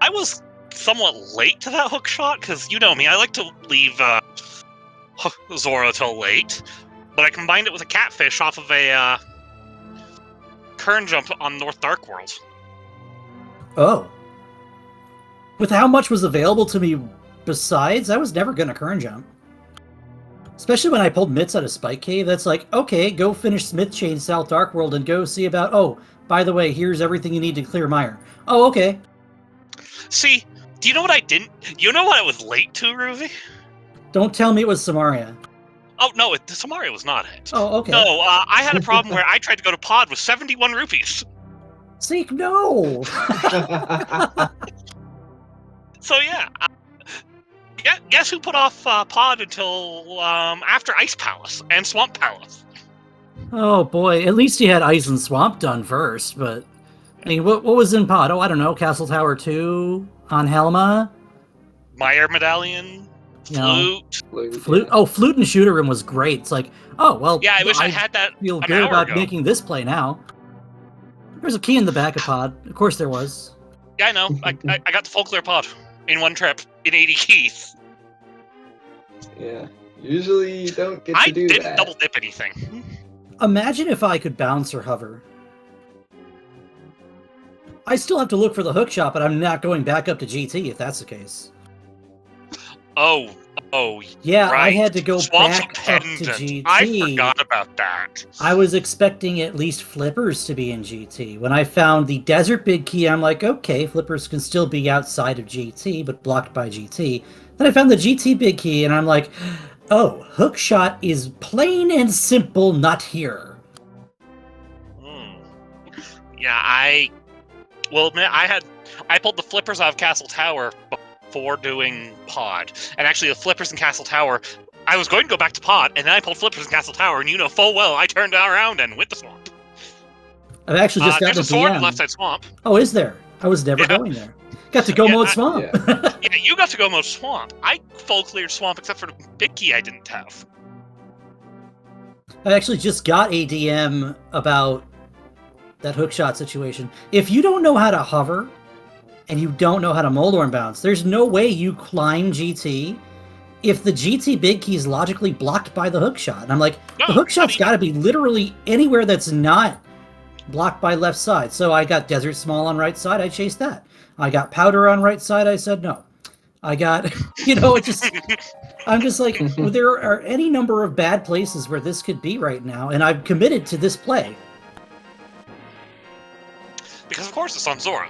I was somewhat late to that hook shot, because you know me, I like to leave Zora till late. But I combined it with a catfish off of a Kern jump on North Dark World. Oh. With how much was available to me besides, I was never going to Kern jump. Especially when I pulled Mitts out of Spike Cave, that's like, okay, go finish Smith Chain South Dark World and go see about, oh, by the way, here's everything you need to clear Mire. Oh, okay. See, do you know what I didn't? You know what I was late to, Ruby? Don't tell me it was Samaria. Oh, no, Samaria was not it. Oh, okay. No, I had a problem where I tried to go to Pod with 71 rupees. Seek, no! So yeah, guess who put off Pod until after Ice Palace and Swamp Palace? Oh boy, at least you had Ice and Swamp done first, but I mean, what was in Pod? Oh, I don't know, Castle Tower 2 on Helma? Mire Medallion, No. Flute. Flute? Yeah. Oh, Flute in the Shooter Room was great. It's like, oh, well, Yeah, I wish I had that feel an good hour about ago. making this play now. There's a key in the back of Pod. Of course there was. Yeah, I know. I got the full clear Pod in one trip in 80 keys. Yeah. Usually you don't get I to do didn't that. double dip anything. Imagine if I could bounce or hover. I still have to look for the hook shot, but I'm not going back up to GT if that's the case. Oh, Yeah, right. I had to go Swamp's back a up to pendant. GT. I forgot about that. I was expecting at least Flippers to be in GT. When I found the Desert Big Key, I'm like, okay, Flippers can still be outside of GT, but blocked by GT. Then I found the GT Big Key, and I'm like, oh, Hookshot is plain and simple not here. Yeah, I will admit I pulled the flippers out of Castle Tower before doing Pod. And actually the flippers in Castle Tower, I was going to go back to Pod, and then I pulled flippers in Castle Tower, and you know full well I turned around and went to Swamp. I've actually just There's gotten a a sword in DM. left side Swamp. Oh, is there? I was never Yeah. going there. Got to go Yeah, mode swamp. Yeah. Yeah, you got to go mode swamp. I full cleared swamp except for the big key I didn't have. I actually just got a DM about that hookshot situation. If you don't know how to hover and you don't know how to Moldorm bounce, there's no way you climb GT if the GT big key is logically blocked by the hookshot. And I'm like, No, the hookshot's I mean- got to be literally anywhere that's not blocked by left side. So I got Desert Small on right side, I chased that. I got Powder on right side, I said no. I got, it just, I'm just like, well, there are any number of bad places where this could be right now, and I'm committed to this play. Because of course it's on Zora.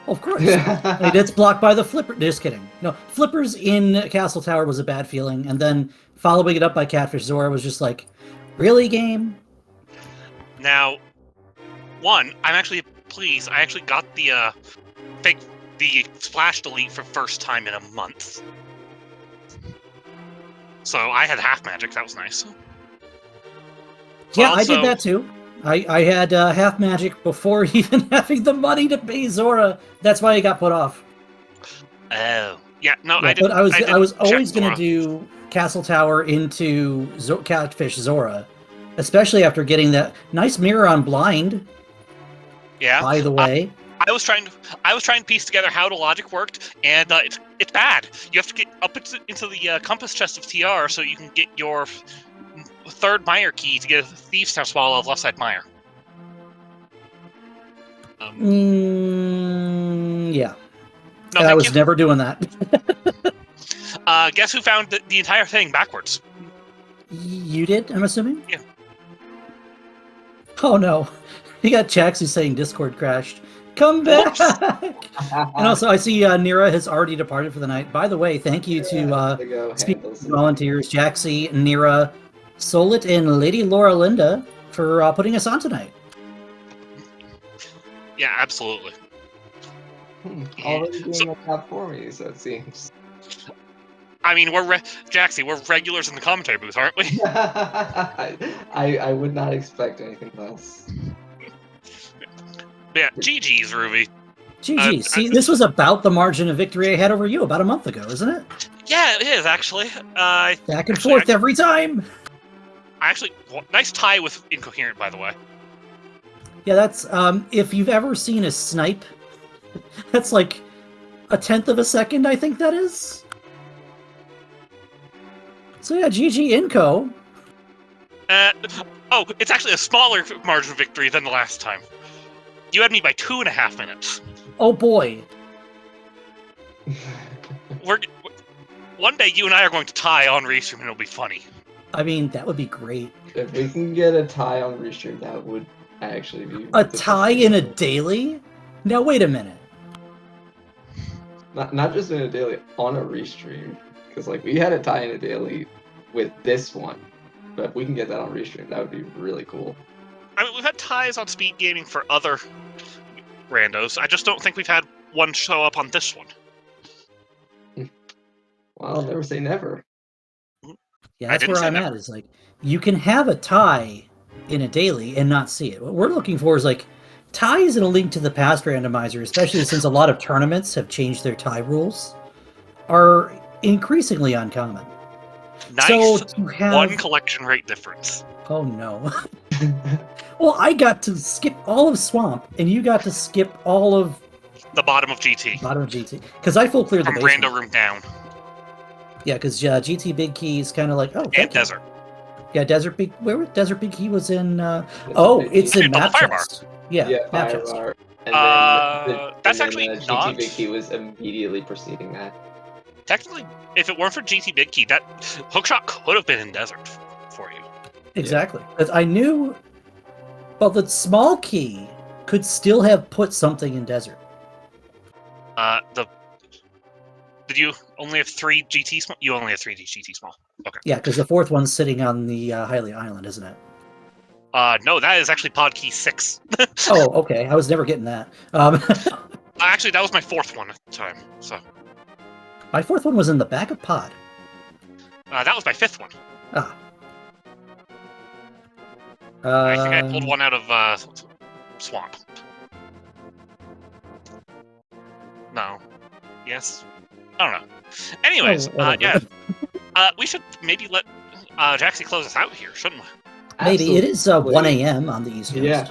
Of course. I mean, it's blocked by the flipper. Just kidding. No, flippers in Castle Tower was a bad feeling, and then following it up by Catfish Zora was just like, really, game? Now, I'm actually pleased. I actually got the splash delete for first time in a month. So I had half magic. That was nice. Yeah, I Also- did that too. I had half magic before even having the money to pay Zora. That's why it got put off. Oh, yeah. No, Yeah, I didn't. but I was always going going to do Castle Tower into Catfish Zora, especially after getting that nice mirror on blind. Yeah. By the way, I was trying to piece together how the logic worked, and it's bad. You have to get up into the compass chest of TR so you can get your third mire key to get a Thieves' Town swallow of left side mire. Yeah. No, And I thank was you. never doing that. Guess who found the entire thing backwards? You did, I'm assuming? Yeah. Oh no. You got Jax who's saying Discord crashed. Come back! And also, I see Nira has already departed for the night. By the way, thank you to speaking volunteers, Jaxie, Nira, Solit, and Lady Laura Linda for putting us on tonight. Yeah, absolutely. Already doing a top for me, so it seems. I mean, Jaxie, we're regulars in the commentary booth, aren't we? I would not expect anything less. Yeah, GG's, Ruby. GG. See, this was about the margin of victory I had over you about a month ago, isn't it? Yeah, it is, actually. Back and forth every time! Nice tie with Incoherent, by the way. Yeah, that's, if you've ever seen a snipe, that's like a 1/10 of a second, I think that is. So yeah, GG Inco. It's actually a smaller margin of victory than the last time. You had me by 2.5 minutes. Oh boy. One day you and I are going to tie on Restream and it'll be funny. I mean, that would be great. If we can get a tie on Restream, that would actually be A tie in a daily? Now wait a minute. Not just in a daily, on a Restream. Because like we had a tie in a daily with this one. But if we can get that on Restream, that would be really cool. I mean, we've had ties on Speed Gaming for other randos. I just don't think we've had one show up on this one. Well, I'll never say never. Yeah, that's where I'm at. Is like, you can have a tie in a daily and not see it. What we're looking for is like ties in a Link to the Past randomizer, especially since a lot of tournaments have changed their tie rules, are increasingly uncommon. Nice so to have... one collection rate difference. Oh no. Well, I got to skip all of Swamp, and you got to skip all of the bottom of GT. Bottom of GT, because I full cleared the basement. Rando room down. Yeah, because GT Big Key is kind of like and Desert. Yeah, Desert Big. Where Desert Big Key was in? It's in map chest. Yeah, map chest. And that's actually GT not. Big Key was immediately preceding that. Technically, if it weren't for GT Big Key, that hookshot could have been in Desert for you. Exactly, because I knew. Well, the small key could still have put something in Desert. Did you only have 3 GT small? You only have 3 GT small. Okay. Yeah, because the 4th one's sitting on the Hylia Island, isn't it? No, that is actually pod key 6. Oh, okay. I was never getting that. Actually, that was my 4th one at the time. So. My 4th one was in the back of pod. That was my 5th one. Ah. I think I pulled one out of Swamp. No. Yes. I don't know. Anyways, Oh, whatever. yeah. We should maybe let Jaxie close us out here, shouldn't we? Maybe it is 1 Absolutely. a.m. on the East Coast. Yeah.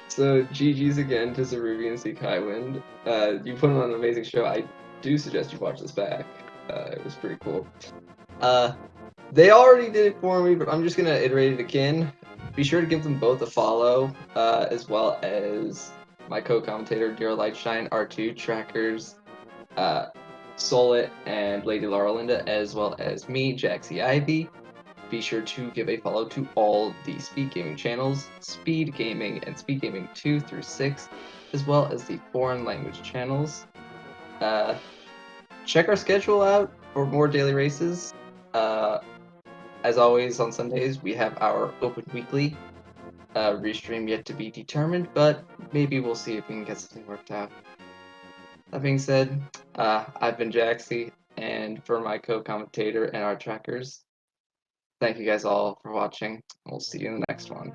So GG's again to Zerubi and Seek Highwind. You put on an amazing show. I do suggest you watch this back. It was pretty cool. They already did it for me, but I'm just gonna iterate it again. Be sure to give them both a follow, as well as my co-commentator Dear Lightshine, R2 trackers, Solit and Lady Laura Linda, as well as me, Jaxie Ivy. Be sure to give a follow to all the Speed Gaming channels, Speed Gaming and Speed Gaming 2 through 6, as well as the foreign language channels. Check our schedule out for more daily races. As always, on Sundays, we have our Open Weekly. Restream yet to be determined, but maybe we'll see if we can get something worked out. That being said, I've been Jaxie, and for my co-commentator and our trackers, thank you guys all for watching. We'll see you in the next one.